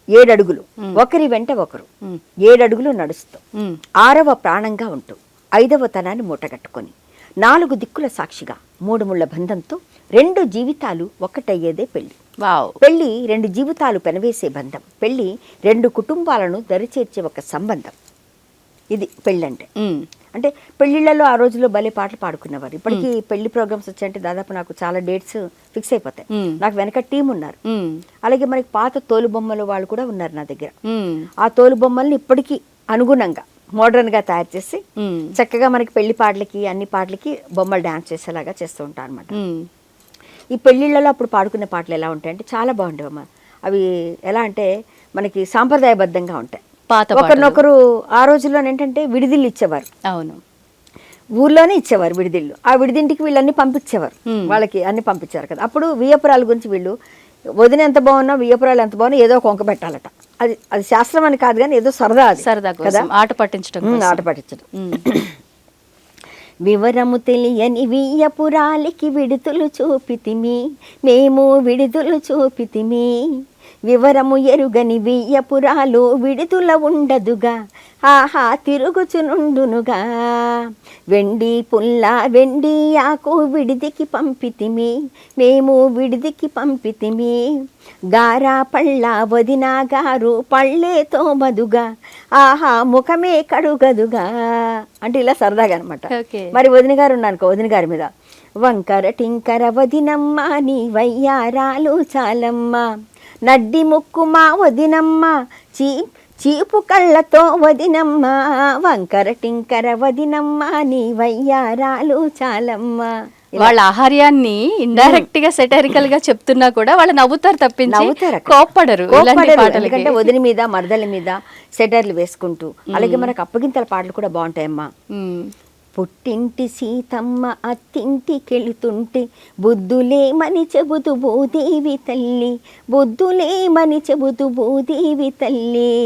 7 అడుగులు, ఒకరి వెంట ఒకరు 7 అడుగులు నడుస్తూ, 6వ ప్రాణంగా ఉంటూ, 5వ తనాన్ని మూటగట్టుకొని, 4 దిక్కుల సాక్షిగా 3 ముళ్ళ బంధంతో 2 జీవితాలు ఒక్కటయ్యేదే పెళ్లి. పెళ్లి 2 జీవితాలు పెనవేసే బంధం. పెళ్లి 2 కుటుంబాలను దరిచేర్చే ఒక సంబంధం. ఇది పెళ్ళి అంటే పెళ్లిళ్లలో ఆ రోజుల్లో భలే పాటలు పాడుకునేవారు. ఇప్పటికీ పెళ్లి ప్రోగ్రామ్స్ వచ్చాయంటే దాదాపు నాకు చాలా డేట్స్ ఫిక్స్ అయిపోతాయి. నాకు వెనక టీం ఉన్నారు. అలాగే మనకి పాత తోలుబొమ్మలు వాళ్ళు కూడా ఉన్నారు నా దగ్గర. ఆ తోలుబొమ్మల్ని ఇప్పటికీ అనుగుణంగా మోడర్న్ గా తయారు చేసి చక్కగా మనకి పెళ్లి పాటలకి అన్ని పాటలకి బొమ్మలు డాన్స్ చేసేలాగా చేస్తూ ఉంటాను అనమాట. ఈ పెళ్లిళ్లలో అప్పుడు పాడుకునే పాటలు ఎలా ఉంటాయంటే చాలా బాగుండేవమ్మా. అవి ఎలా అంటే మనకి సాంప్రదాయబద్ధంగా ఉంటాయి. ఒకరినొకరు ఆ రోజుల్లో ఏంటంటే విడిదిళ్ళు ఇచ్చేవారు. అవును, ఊర్లోనే ఇచ్చేవారు విడిదిళ్ళు. ఆ విడిదింటికి వీళ్ళన్ని పంపించేవారు, వాళ్ళకి అన్ని పంపించారు కదా. అప్పుడు వియ్యపురాల గురించి వీళ్ళు వదిన ఎంత బాగున్నా వియ్యపురాలు ఎంత బాగున్నా ఏదో కొంక పెట్టాలట. అది శాస్త్రం అని కాదు కానీ ఏదో సరదా కదా, ఆట పట్టించడం. వివరము తెలియని వియ్యపురాలికి విడుదలు చూపితిమి, మేము విడుదలు చూపితిమి, వివరము ఎరుగని వియ్యపురాలు విడుదల ఉండదుగా, ఆహా తిరుగుచునుండునుగా. వెండి పుల్ల వెండి ఆకు విడిదికి పంపితిమి, మేము విడిదికి పంపితిమి. గారా పళ్ళ వదిన గారు పళ్ళేతో మదుగా, ఆహా ముఖమే కడుగదుగా. అంటే ఇలా సరదాగా అనమాట. మరి వదిన గారు ఉన్నానుకో, వదిన గారి మీద వంకర టింకర వదినమ్మ నీ వయ్యారాలు చాలమ్మ, నడ్డి ముక్కు మా వదినమ్మ చీపు కళ్ళతో వదినమ్మ, వంకర టింకర వదినమ్మ నీ వయ్యారాలు చాలమ్మ. వాళ్ళ ఆహార్యాన్ని ఇండైరెక్ట్ గా సెటరికల్ గా చెప్తున్నా కూడా వాళ్ళు నవ్వుతారు తప్పించి కోప్పడరు. ఎందుకంటే వదిన మీద మరదల మీద సెటర్లు వేసుకుంటూ. అలాగే మనకు అప్పగింతల పాటలు కూడా బాగుంటాయమ్మా. పుట్టింటి సీతమ్మ అత్తింటికెళుతుంటే బుద్ధులేమని చెబుతూ భూదేవి తల్లి, బుద్ధులేమని చెబుతూ భూదేవి తల్లి.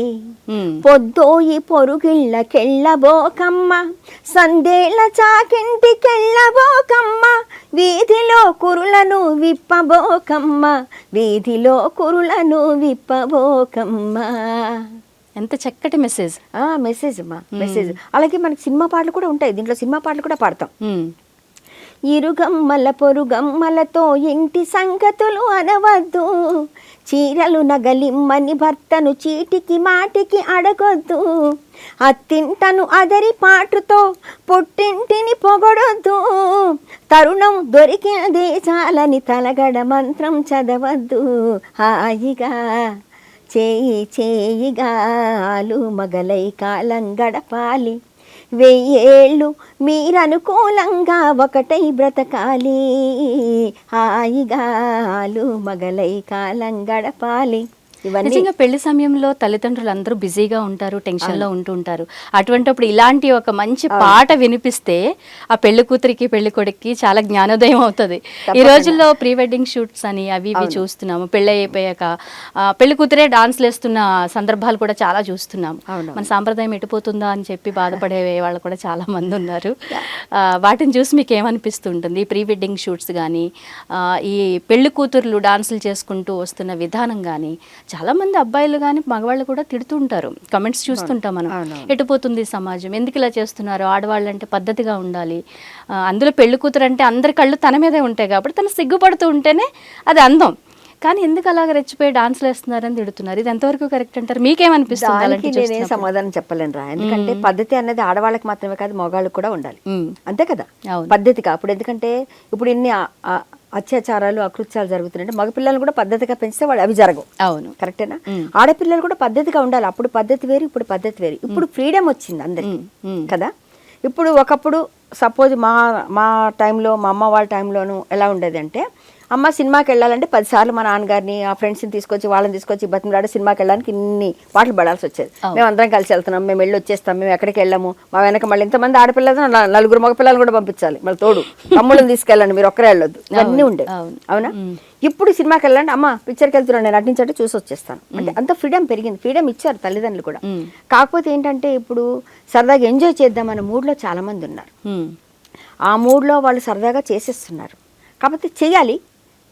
పొద్దోయి పొరుగిళ్ళకెళ్ళబోకమ్మ, సందేళ్ల చాకింటికెళ్ళబోకమ్మ, వీధిలో కురులను విప్పబోకమ్మ, వీధిలో కురులను విప్పబోకమ్మ. ఎంత చక్కటి మెసేజ్. మెసేజ్ అమ్మా, మెసేజ్. అలాగే మనకి సినిమా పాటలు కూడా ఉంటాయి, దీంట్లో సినిమా పాటలు కూడా పాడతాం. ఇరుగమ్మల పొరుగమ్మలతో ఇంటి సంగతులు అనవద్దు, చీరలు నగలిమ్మని భర్తను చీటికి మాటికి అడగొద్దు, అత్తింటను అదరి పాటుతో పుట్టింటిని పొగడొద్దు, తరుణం దొరికినదే చాలని తలగడ మంత్రం చదవద్దు, హాయిగా చేయి చేయిగా ఆలు మగలై కాలం గడపాలి, 1000 ఏళ్ళు మీరనుకూలంగా ఒకటై బ్రతకాలి, హాయిగా ఆలు మగలై కాలం గడపాలి. నిజంగా పెళ్లి సమయంలో తల్లిదండ్రులు అందరూ బిజీగా ఉంటారు, టెన్షన్ లో ఉంటుంటారు. అటువంటిప్పుడు ఇలాంటి ఒక మంచి పాట వినిపిస్తే ఆ పెళ్లి కూతురికి పెళ్లి కొడుక్కి చాలా జ్ఞానోదయం అవుతుంది. ఈ రోజుల్లో ప్రీ వెడ్డింగ్ షూట్స్ అని అవి ఇవి చూస్తున్నాము. పెళ్లి అయిపోయాక పెళ్లి కూతురే డాన్స్లు వేస్తున్న సందర్భాలు కూడా చాలా చూస్తున్నాము. మన సాంప్రదాయం ఎటుపోతుందా అని చెప్పి బాధపడే వాళ్ళు కూడా చాలా మంది ఉన్నారు. వాటిని చూసి మీకు ఏమనిపిస్తుంటుంది? ఈ ప్రీ వెడ్డింగ్ షూట్స్ కానీ, ఈ పెళ్లి కూతుర్లు డాన్సులు చేసుకుంటూ వస్తున్న విధానం కానీ, చాలా మంది అబ్బాయిలు కానీ మగవాళ్ళు కూడా తిడుతుంటారు. కమెంట్స్ చూస్తుంటాం మనం. ఎటుపోతుంది సమాజం, ఎందుకు ఇలా చేస్తున్నారు, ఆడవాళ్ళు అంటే పద్ధతిగా ఉండాలి, అందులో పెళ్లి కూతురు అంటే అందరి కళ్ళు తన మీదే ఉంటాయి కాబట్టి తను సిగ్గుపడుతూ ఉంటేనే అది అందం, కానీ ఎందుకు అలాగ రెచ్చిపోయి డాన్స్లు వేస్తున్నారని తిడుతున్నారు. ఇది ఎంతవరకు కరెక్ట్ అంటారు? మీకేమనిపిస్తుంది? నేనేం సమాధానం చెప్పలేను రా. ఎందుకంటే పద్ధతి అనేది ఆడవాళ్ళకి మాత్రమే కాదు, మగవాళ్ళకి కూడా ఉండాలి, అంతే కదా పద్ధతిగా. అప్పుడు ఎందుకంటే ఇప్పుడు ఇన్ని అత్యాచారాలు అకృత్యాలు జరుగుతున్నాయంటే మగపిల్లలు కూడా పద్ధతిగా పెంచితే వాళ్ళు అవి జరగవు. అవును, కరెక్టేనా? ఆడపిల్లలు కూడా పద్ధతిగా ఉండాలి. అప్పుడు పద్ధతి వేరు, ఇప్పుడు పద్ధతి వేరు. ఇప్పుడు ఫ్రీడమ్ వచ్చింది అందరికి కదా. ఇప్పుడు ఒకప్పుడు సపోజ్ మా టైంలో, మా అమ్మ వాళ్ళ టైంలోనూ ఎలా ఉండేది అంటే, అమ్మ సినిమాకి వెళ్ళాలంటే 10 సార్లు మా నాన్నగారిని ఆ ఫ్రెండ్స్ని తీసుకొచ్చి వాళ్ళని తీసుకొచ్చి బతిమలాడి సినిమాకి వెళ్ళడానికి ఇన్ని పాటలు పడాల్సి వచ్చేది. మేము అందరం కలిసి వెళ్తున్నాం, మేము వెళ్ళి వచ్చేస్తాం, మేము ఎక్కడికి వెళ్ళాము, మా వెనక మళ్ళీ ఇంతమంది ఆడపిల్లలు 4 మగపిల్లలు కూడా పంపించాలి, మళ్ళీ తోడు తమ్ముళ్ళని తీసుకెళ్ళండి, మీరు ఒక్కరే వెళ్ళొద్దు, ఇవన్నీ ఉండేవి. అవునా? ఇప్పుడు సినిమాకి వెళ్ళండి, అమ్మ పిక్చర్కి వెళ్తున్నాను నేను నటించంటే చూసి వచ్చేస్తాను అంటే అంత ఫ్రీడమ్ పెరిగింది. ఫ్రీడమ్ ఇచ్చారు తల్లిదండ్రులు కూడా. కాకపోతే ఏంటంటే ఇప్పుడు సరదాగా ఎంజాయ్ చేద్దామన్న మూడ్లో చాలా మంది ఉన్నారు. ఆ మూడ్లో వాళ్ళు సరదాగా చేసేస్తున్నారు. కాకపోతే చేయాలి,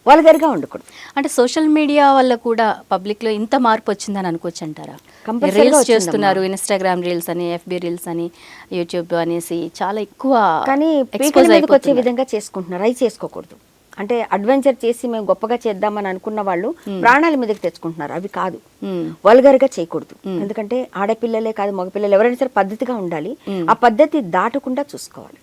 వల్గర్గా ఉండకూడదు. అంటే సోషల్ మీడియా వల్ల కూడా పబ్లిక్ లో ఇంత మార్పు వచ్చిందని అనుకోవచ్చు అంటారా? రీల్స్ చేస్తున్నారు, ఇన్స్టాగ్రామ్ రీల్స్ అని, FB రీల్స్ అని, యూట్యూబ్ అనేసి చాలా ఎక్కువ, కానీ పీకల మీదకి వచ్చే విధంగా చేసుకుంటున్నారు. అవి చేసుకోకూడదు. అంటే అడ్వెంచర్ చేసి మేము గొప్పగా చేద్దామని అనుకున్న వాళ్ళు ప్రాణాల మీదకి తెచ్చుకుంటున్నారు. అవి కాదు, వల్గర్గా చేయకూడదు. ఎందుకంటే ఆడపిల్లలే కాదు మగపిల్లలు ఎవరైనా సరే పద్ధతిగా ఉండాలి. ఆ పద్ధతి దాటకుండా చూసుకోవాలి.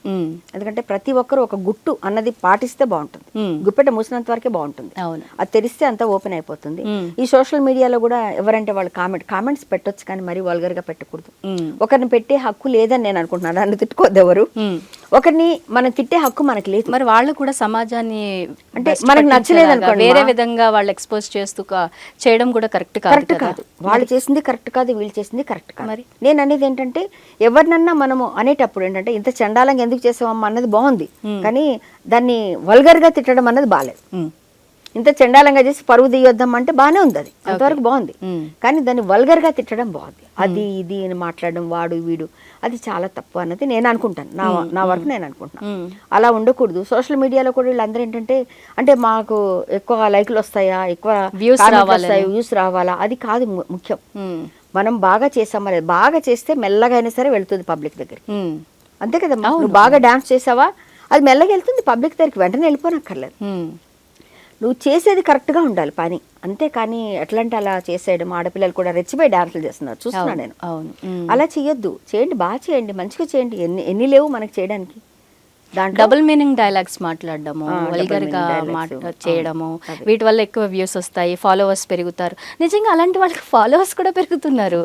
ఎందుకంటే ప్రతి ఒక్కరు ఒక గుట్టు అన్నది పాటిస్తే బాగుంటుంది. గుప్పెట మూసినంత వరకే బాగుంటుంది. అది తెరిస్తే అంతా ఓపెన్ అయిపోతుంది. ఈ సోషల్ మీడియాలో కూడా ఎవరంటే వాళ్ళు కామెంట్స్ పెట్టొచ్చు, కానీ మరీ వల్గర్గా పెట్టకూడదు. ఒకరిని పెట్టే హక్కు లేదని నేను అనుకుంటున్నాను. నన్ను తిట్టుకోవద్దు ఎవరు. ఒకరిని మనం తిట్టే హక్కు మనకి లేదు. మరి వాళ్ళు కూడా సమాజాన్ని అంటే మనకు నచ్చలేదు అనుకోండి, వేరే విధంగా వాళ్ళు ఎక్స్పోజ్ చేస్తూ చేయడం కూడా కరెక్ట్ కాదు. వాళ్ళు చేసింది కరెక్ట్ కాదు, వీళ్ళు చేసింది కరెక్ట్ కాదు. మరి నేను అనేది ఏంటంటే, ఎవరినన్నా మనము అనేటప్పుడు ఏంటంటే ఇంత చండాలంగా ఎందుకు చేసామమ్మా అన్నది బాగుంది, కానీ దాన్ని వల్గర్గా తిట్టడం అన్నది బాలేదు. ఇంత చండాలంగా చేసి పరువు తీయొద్దాం అంటే బాగానే ఉంది, అది అంతవరకు బాగుంది. కానీ దాన్ని వల్గర్గా తిట్టడం బాగుంది. అది ఇది అని మాట్లాడడం, వాడు వీడు, అది చాలా తప్పు అన్నది నేను అనుకుంటాను. నా వరకు నేను అనుకుంటున్నాను. అలా ఉండకూడదు. సోషల్ మీడియాలో కూడా వీళ్ళందరూ ఏంటంటే, అంటే మాకు ఎక్కువ లైక్లు వస్తాయా, ఎక్కువ వ్యూస్ రావాలా, అది కాదు ముఖ్యం. మనం బాగా చేసామా, బాగా చేస్తే మెల్లగా అయినా సరే వెళ్తుంది పబ్లిక్ దగ్గరికి. అంతే కదా, నువ్వు బాగా డాన్స్ చేసావా, అది మెల్లగా వెళ్తుంది పబ్లిక్ దగ్గరికి, వెంటనే వెళ్ళిపోనక్కర్లేదు. నువ్వు చేసేది కరెక్ట్గా ఉండాలి పని, అంతేకాని ఎట్లంటే అలా చేసేయడం. ఆడపిల్లలు కూడా రెచ్చిపోయి డాన్సులు చేస్తున్నారు, చూస్తున్నా నేను. అలా చేయొద్దు. చేయండి, బాగా చేయండి, మంచిగా చేయండి. ఎన్ని లేవు మనకి చేయడానికి. దాంట్లో డబుల్ మీనింగ్ డైలాగ్స్ మాట్లాడడము, వల్గర్గా చేయడము, వీటి వల్ల ఎక్కువ వ్యూస్ వస్తాయి, ఫాలోవర్స్ పెరుగుతారు. నిజంగా అలాంటి వాళ్ళకి ఫాలోవర్స్ కూడా పెరుగుతున్నారు.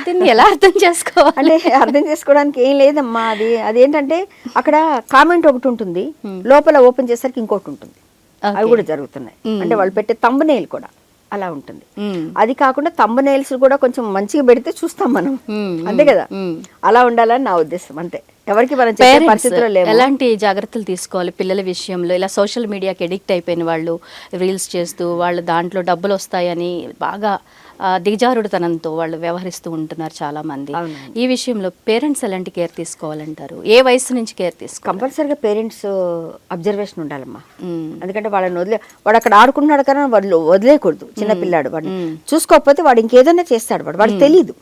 దీన్ని ఎలా అర్థం చేసుకోవాలి? అంటే అర్థం చేసుకోవడానికి ఏం లేదమ్మా. అదేంటంటే అక్కడ కామెంట్ ఒకటి ఉంటుంది, లోపల ఓపెన్ చేసరికి ఇంకోటి ఉంటుంది. అవి కూడా జరుగుతున్నాయి. అంటే వాళ్ళు పెట్టే తంబనేల్ కూడా అలా ఉంటుంది. అది కాకుండా తంబనేల్స్ కూడా కొంచెం మంచిగా పెడితే చూస్తాం మనం, అంతే కదా. అలా ఉండాలని నా ఉద్దేశం, అంతే. ఎవరికి మనం చెప్పే పరిస్థితిలో లేవు. ఎలాంటి జాగ్రత్తలు తీసుకోవాలి పిల్లల విషయంలో? ఇలా సోషల్ మీడియాకి ఎడిక్ట్ అయిపోయిన వాళ్ళు, రీల్స్ చేస్తూ వాళ్ళు దాంట్లో డబ్బులు వస్తాయని బాగా దిగజారుడుతనంతో వాళ్ళు వ్యవహరిస్తూ ఉంటున్నారు చాలా మంది. ఈ విషయంలో పేరెంట్స్ ఎలాంటి కేర్ తీసుకోవాలంటారు? ఏ వయసు నుంచి కేర్ తీసుకోవాలి? కంపల్సరీగా పేరెంట్స్ అబ్జర్వేషన్ ఉండాలమ్మా. ఎందుకంటే వాళ్ళని వాడు అక్కడ ఆడుకుంటున్నాడు కానీ వాళ్ళు వదిలేయకూడదు. చిన్నపిల్లాడు, వాడు చూసుకోకపోతే వాడు ఇంకేదైనా చేస్తాడు. వాడికి తెలియదు.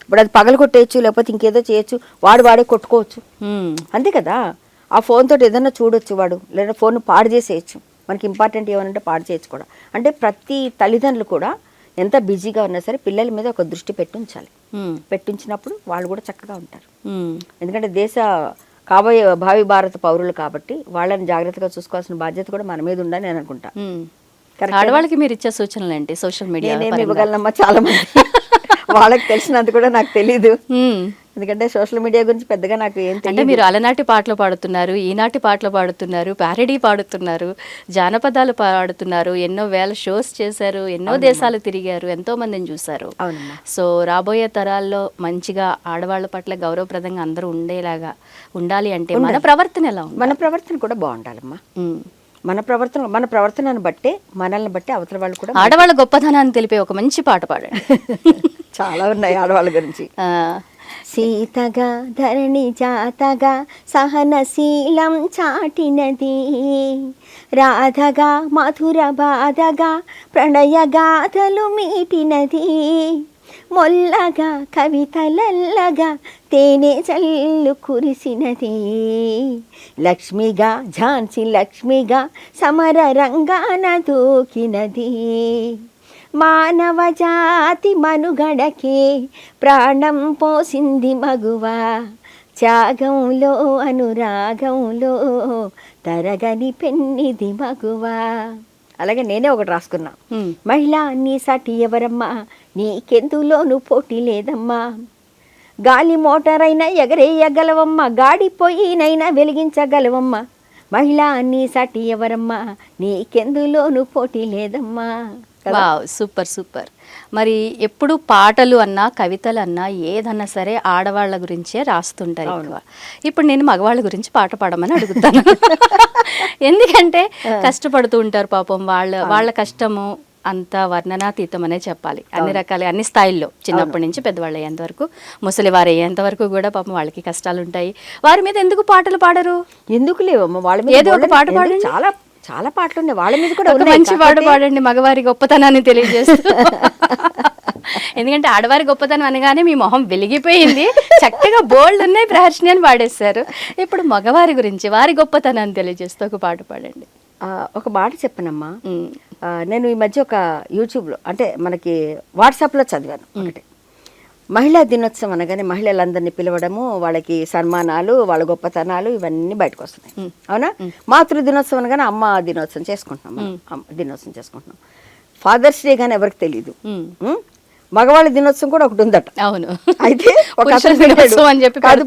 ఇప్పుడు అది పగలు కొట్టేయచ్చు, లేకపోతే ఇంకేదో చేయొచ్చు, వాడే కొట్టుకోవచ్చు, అంతే కదా. ఆ ఫోన్ తోటి ఏదైనా చూడొచ్చు వాడు, లేదా ఫోన్ పాడు చేసేయచ్చు. మనకి ఇంపార్టెంట్ ఏమనంటే పాడు చేయొచ్చు కూడా. అంటే ప్రతి తల్లిదండ్రులు కూడా ఎంత బిజీగా ఉన్నా సరే పిల్లల మీద ఒక దృష్టి పెట్టించాలి. పెట్టించినప్పుడు వాళ్ళు కూడా చక్కగా ఉంటారు. ఎందుకంటే కాబోయే భావి భారత పౌరులు కాబట్టి వాళ్ళని జాగ్రత్తగా చూసుకోవాల్సిన బాధ్యత కూడా మన మీద ఉందని నేను అనుకుంటా. ఆడవాళ్ళకి మీరు ఇచ్చే సూచనలు ఏంటి సోషల్ మీడియా? నేనేమి ఇవ్వగలనమ్మా, చాలా మంది వాళ్ళకి తెలిసినంత కూడా నాకు తెలీదు. ఎందుకంటే సోషల్ మీడియా గురించి పెద్దగా నాకు ఏం తెలియదు. అంటే మీరు అలనాటి పాటలు పాడుతున్నారు, ఈనాటి పాటలు పాడుతున్నారు, ప్యారడీ పాడుతున్నారు, జానపదాలు పాడుతున్నారు, ఎన్నో వేల షోస్ చేశారు, ఎన్నో దేశాలు తిరిగారు, ఎంతో మందిని చూశారు. సో రాబోయే తరాల్లో మంచిగా ఆడవాళ్ళ పట్ల గౌరవప్రదంగా అందరూ ఉండేలాగా ఉండాలి అంటే మన ప్రవర్తన ఎలా ఉంది? మన ప్రవర్తన కూడా బాగుండాలమ్మా. మన ప్రవర్తనను బట్టే, మనల్ని బట్టి అవతల వాళ్ళు కూడా. ఆడవాళ్ళ గొప్పతనాన్ని తెలిపే ఒక మంచి పాట పాడండి. చాలా ఉన్నాయి ఆడవాళ్ళ గురించి. సీతగా ధరణి జాతగా సహనశీలం చాటినది, రాధగా మధుర బాధగా ప్రణయగాథలు మీటినది, మొల్లగా కవితలల్లగా తేనె చల్లు కురిసినది, లక్ష్మిగా ఝాన్సీ లక్ష్మిగా సమర రంగాన దూకినది, మానవ జాతి మనుగడకే ప్రాణం పోసింది మగువా, త్యాగంలో అనురాగంలో తరగని పెన్నిది మగువా. అలాగే నేనే ఒకటి రాసుకున్నా. మహిళా నీ సాటి ఎవరమ్మా, నీకెందులోనూ పోటీ లేదమ్మా, గాలి మోటారైనా ఎగరేయగలవమ్మా, గాడిపోయినైనా వెలిగించగలవమ్మా, మహిళా నీ సాటి ఎవరమ్మా, నీకెందులోనూ పోటీ లేదమ్మా. Wow, super super. మరి ఎప్పుడు పాటలు అన్నా కవితలు అన్నా ఏదన్నా సరే ఆడవాళ్ళ గురించే రాస్తుంటారు ఎక్కువ. ఇప్పుడు నేను మగవాళ్ళ గురించి పాట పాడమని అడుగుతాను. ఎందుకంటే కష్టపడుతూ ఉంటారు పాపం, వాళ్ళ కష్టము అంత వర్ణనాతీతం అనే చెప్పాలి. అన్ని రకాల అన్ని స్థాయిల్లో, చిన్నప్పటి నుంచి పెద్దవాళ్ళు అయ్యేంత వరకు, ముసలి వారు అయ్యేంత వరకు కూడా పాపం వాళ్ళకి కష్టాలు ఉంటాయి. వారి మీద ఎందుకు పాటలు పాడరు? ఎందుకు లేవమ్మా, వాళ్ళ మీద ఏదో ఒక పాట పాడండి. చాలా పాటలు ఉన్నాయి వాళ్ళ మీద కూడా. ఒక మంచి పాట పాడండి మగవారి గొప్పతనాన్ని తెలియజేస్తూ. ఎందుకంటే ఆడవారి గొప్పతనం అనగానే మీ మొహం వెలిగిపోయింది, చక్కగా బోల్డ్ ఉన్నాయి, ప్రహర్షణి అని పాడేశారు. ఇప్పుడు మగవారి గురించి వారి గొప్పతనాన్ని తెలియజేస్తూ ఒక పాట పాడండి. ఒక మాట చెప్పనమ్మా, నేను ఈ మధ్య ఒక యూట్యూబ్లో, అంటే మనకి వాట్సాప్లో చదివాను ఒకటి. మహిళా దినోత్సవం అనగానే మహిళలందరినీ పిలవడము, వాళ్ళకి సన్మానాలు, వాళ్ళ గొప్పతనాలు ఇవన్నీ బయటకు వస్తున్నాయి, అవునా. మాతృ దినోత్సవం అనగానే అమ్మ దినోత్సవం చేసుకుంటున్నాం. ఫాదర్స్ డే కానీ ఎవరికి తెలియదు. మగవాళ్ళ దినోత్సవం కూడా ఒకటి ఉందట. అవును. అయితే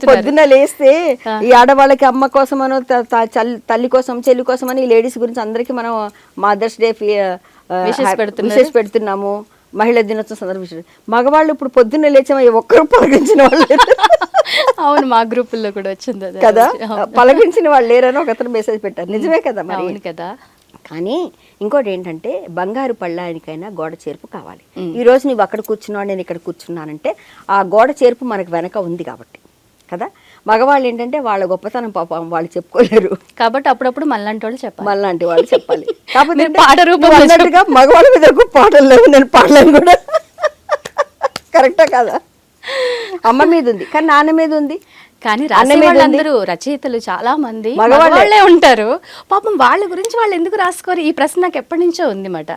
పొద్దున్న లేస్తే ఈ ఆడవాళ్ళకి అమ్మ కోసమనో తల్లి కోసం చెల్లి కోసం అని లేడీస్ గురించి అందరికి మనం మదర్స్ డే విషెస్ పెడుతున్నాము. మహిళా దినోత్సవం సందర్భించారు. మగవాళ్ళు ఇప్పుడు పొద్దున్న లేచామో ఒక్కరు పలకించిన వాళ్ళు. అవును, మా గ్రూపుల్లో కూడా వచ్చింది కదా, పలకించిన వాళ్ళు లేరని ఒకతను మెసేజ్ పెట్టారు. నిజమే కదా మరి. కదా, కానీ ఇంకోటి ఏంటంటే బంగారు పళ్ళానికైనా గోడ చేర్పు కావాలి. ఈ రోజు నువ్వు అక్కడ కూర్చున్నావు, నేను ఇక్కడ కూర్చున్నానంటే ఆ గోడ చేర్పు మనకు వెనక ఉంది కాబట్టి కదా. మగవాళ్ళు ఏంటంటే వాళ్ళ గొప్పతనం పాపం వాళ్ళు చెప్పుకోలేరు కాబట్టి అప్పుడప్పుడు మళ్ళంటి వాళ్ళు చెప్పాలి, మళ్ళాంటి వాళ్ళు చెప్పాలి. కాకపోతే మీరు పాట రూపంలో అన్నట్టుగా మగవాళ్ళ మీద ఎక్కువ పాటలు లేవు, నేను పాడలేను కూడా. కరెక్టా కదా? అమ్మ మీద ఉంది కానీ నాన్న మీద ఉంది. కానీ రాసే వాళ్ళందరూ రచయితలు చాలా మంది మగవాళ్ళే ఉంటారు. పాపం వాళ్ళ గురించి వాళ్ళు ఎందుకు రాసుకోరు? ఈ ప్రశ్న నాకు ఎప్పటి నుంచో ఉంది మాట.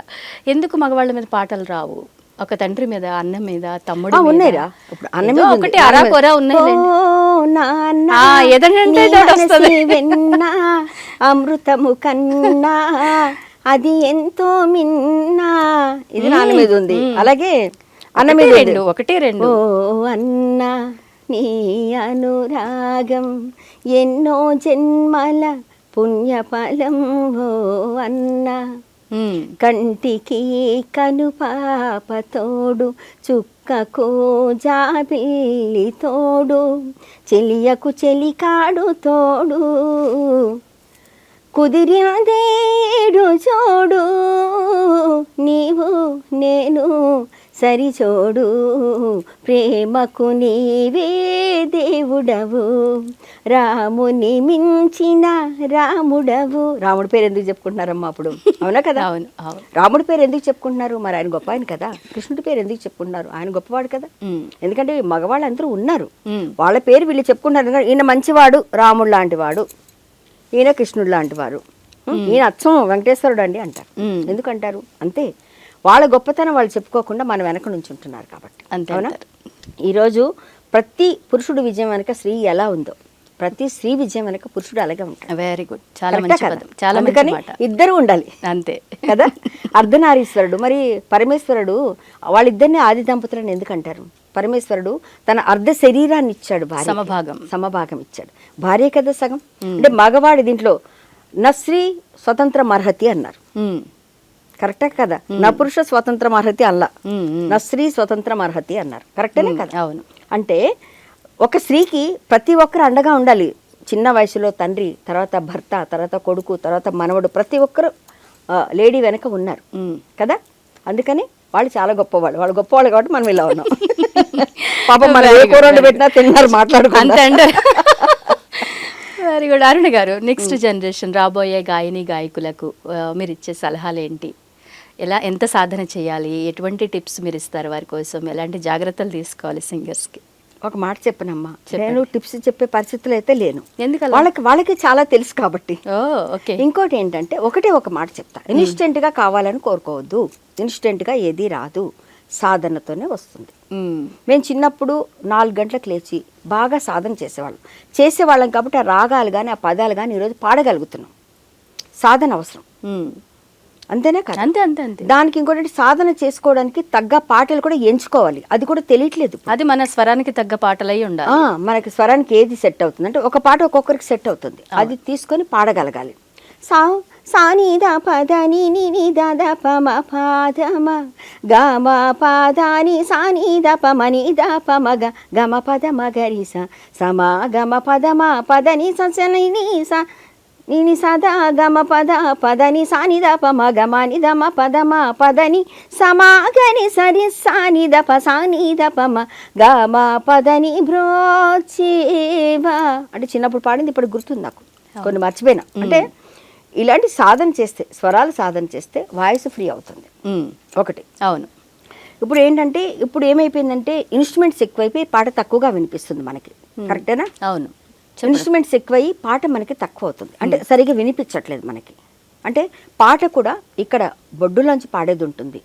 ఎందుకు మగవాళ్ళ మీద పాటలు రావు? ఒక తండ్రి మీద, అన్న మీద, తమ్ముడు ఉన్నాయిరా. ఇప్పుడు అన్న మీద ఒకటి అరాకొరా ఉన్నాయి. అమృతము కన్నా అది ఎంతో మిన్నా, ఇది నాన్న మీద ఉంది. అలాగే అన్న మీద రెండు, ఒకటి రెండు. ఓ అన్నా నీ అనురాగం ఎన్నో జన్మల పుణ్యఫలం. ఓ అన్నా కంటికి కనుపాప తోడు, చుక్కకు జాబిల్లి తోడు, చెలియకు చెలికాడు తోడు, కుదిరినదేడు చోడు, నీవు నేను సరిచోడు, ప్రేమకు నీవే దేవుడవు, రాముని మించిన రాముడవు. రాముడి పేరు ఎందుకు చెప్పుకుంటున్నారమ్మా అప్పుడు? అవునా కదా? అవును. రాముడి పేరు ఎందుకు చెప్పుకుంటున్నారు? మరి ఆయన గొప్ప ఆయన కదా. కృష్ణుడి పేరు ఎందుకు చెప్పుకుంటున్నారు? ఆయన గొప్పవాడు కదా. ఎందుకంటే మగవాళ్ళు అందరూ ఉన్నారు, వాళ్ళ పేరు వీళ్ళు చెప్పుకుంటారు. ఈయన మంచివాడు, రాముడు లాంటి వాడు, ఈయన కృష్ణుడు లాంటి వారు, ఈయన అచ్చం వెంకటేశ్వరుడు అండి అంటారు. ఎందుకంటారు? అంతే, వాళ్ళ గొప్పతనం వాళ్ళు చెప్పుకోకుండా మన వెనక నుంచి ఉంటున్నారు కాబట్టి. అవునా? ఈరోజు ప్రతి పురుషుడు విజయం వెనక స్త్రీ ఎలా ఉందో, ప్రతి స్త్రీ విజయం వెనక పురుషుడు అలాగే ఉంటాడు. వెరీ గుడ్, చాలా మంచి పదం, చాలా మంచి మాట. ఇద్దరు ఉండాలి, అంతే కదా. అర్ధనారీశ్వరుడు మరి పరమేశ్వరుడు, వాళ్ళిద్దరిని ఆది దంపతులను ఎందుకంటారు? పరమేశ్వరుడు తన అర్ధ శరీరాన్ని ఇచ్చాడు, సమభాగం ఇచ్చాడు. భార్య కదా సగం. అంటే మగవాడి దీంట్లో నస్త్రీ స్వతంత్రం అర్హతి అన్నారు. కరెక్టే కదా? నా పురుష స్వతంత్రం అర్హతి అల్లా, నా స్త్రీ స్వతంత్రం అర్హతి అన్నారు. కరెక్టేనే కదా? అవును. అంటే ఒక స్త్రీకి ప్రతి ఒక్కరు అండగా ఉండాలి. చిన్న వయసులో తండ్రి, తర్వాత భర్త, తర్వాత కొడుకు, తర్వాత మనవడు, ప్రతి ఒక్కరు లేడీ వెనక ఉన్నారు కదా. అందుకని వాళ్ళు చాలా గొప్పవాళ్ళు. వాళ్ళు గొప్పవాళ్ళు కాబట్టి మనం ఇలా ఉన్నాం. పాపం మనం ఏ కూర పెట్టినా తిన్నారు, మాట్లాడుకుంటే. Very good. అరుణ గారు, నెక్స్ట్ జనరేషన్ రాబోయే గాయని గాయకులకు మీరు ఇచ్చే సలహాలు ఏంటి? ఎంత సాధన చేయాలి? ఎటువంటి టిప్స్ మీరు ఇస్తారు వారి కోసం? ఎలాంటి జాగ్రత్తలు తీసుకోవాలి సింగర్స్కి? ఒక మాట చెప్పనమ్మా, నేను టిప్స్ చెప్పే పరిస్థితులు అయితే లేను. ఎందుకు? వాళ్ళకి చాలా తెలుసు కాబట్టి. ఓకే. ఇంకోటి ఏంటంటే ఒక మాట చెప్తా, ఇన్స్టెంట్గా కావాలని కోరుకోవద్దు. ఇన్స్టెంట్గా ఏది రాదు, సాధనతోనే వస్తుంది. మేము చిన్నప్పుడు 4 గంటలకు లేచి బాగా సాధన చేసేవాళ్ళం కాబట్టి ఆ రాగాలు కానీ ఆ పదాలు కానీ ఈరోజు పాడగలుగుతున్నాం. సాధన అవసరం, అంతేనే కదా? అంతే అంతే అంతే. దానికి ఇంకోటి సాధన చేసుకోవడానికి తగ్గ పాటలు కూడా ఎంచుకోవాలి. అది కూడా తెలియట్లేదు. అది మన స్వరానికి తగ్గ పాటలై ఉండాలి. మనకి స్వరానికి ఏది సెట్ అవుతుంది అంటే ఒక పాట ఒక్కొక్కరికి సెట్ అవుతుంది, అది తీసుకొని పాడగలగాలి. సానిద పదని నిద పమ పాదమ గమ పదని సానిద పమనిద పమగ గమ పద మగరి సమా గమ పదమ పదని సని నిని సదా గమ పద పదని సానిద పమ గమాని దమ పదమ పదని సమాగని సరి సానిద ప సానిద పమ గమ పదని బ్రోచేవా అంటే చిన్నప్పుడు పాడింది, ఇప్పుడు గుర్తుంది నాకు, కొన్ని మర్చిపోయినా. అంటే ఇలాంటి సాధన చేస్తే, స్వరాలు సాధన చేస్తే వాయిస్ ఫ్రీ అవుతుంది. ఒకటి. అవును. ఇప్పుడు ఏంటంటే ఇప్పుడు ఏమైపోయిందంటే ఇన్స్ట్రుమెంట్స్ ఎక్కువైపోయి పాట తక్కువగా వినిపిస్తుంది మనకి. కరెక్టేనా? అవును. ఇన్స్ట్రుమెంట్స్ ఎక్కువయ్యి పాట మనకి తక్కువ అవుతుంది, అంటే సరిగా వినిపించట్లేదు మనకి. అంటే పాట కూడా ఇక్కడ బొడ్డులోంచి పాడేది ఉంటుంది,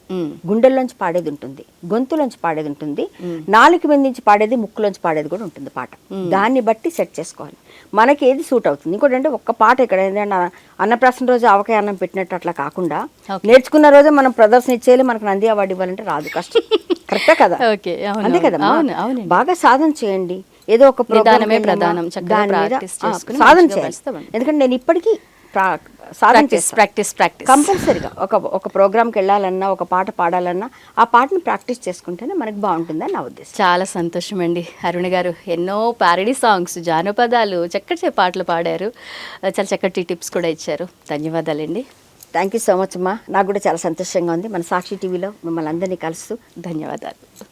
గుండెల్లోంచి పాడేది ఉంటుంది, గొంతులోంచి పాడేది ఉంటుంది, నాలుగు మీద నుంచి పాడేది, ముక్కులోంచి పాడేది కూడా ఉంటుంది పాట. దాన్ని బట్టి సెట్ చేసుకోవాలి మనకి ఏది సూట్ అవుతుంది. ఇంకోటి అంటే ఒక్క పాట ఇక్కడ ఏంటంటే అన్నప్రాసన రోజు ఆవకాయ అన్నం పెట్టినట్టు అట్లా కాకుండా నేర్చుకున్న రోజే మనం ప్రదర్శన ఇచ్చేయాలి, మనకు నంది అవార్డు ఇవ్వాలంటే రాదు, కష్టం. కరెక్టా కదా? అంతే కదా. బాగా సాధన చేయండి, ఏదో ఒక ప్రోగ్రామ్ ప్రధానం సాధన చేయాలి. ఎందుకంటే నేను ఇప్పటికీ ప్రాక్టీస్ కంపల్సరీగా ఒక ప్రోగ్రామ్కి వెళ్ళాలన్నా, ఒక పాట పాడాలన్నా ఆ పాటను ప్రాక్టీస్ చేసుకుంటేనే మనకు బాగుంటుందని నా ఉద్దేశం. చాలా సంతోషం అండి అరుణ గారు. ఎన్నో ప్యారడీ సాంగ్స్, జానపదాలు, చక్కటి పాటలు పాడారు, చాలా చక్కటి టిప్స్ కూడా ఇచ్చారు. ధన్యవాదాలండి. థ్యాంక్ యూ సో మచ్ అమ్మా. నాకు కూడా చాలా సంతోషంగా ఉంది మన సాక్షి టీవీలో మిమ్మల్ని అందరినీ కలుస్తూ. ధన్యవాదాలు.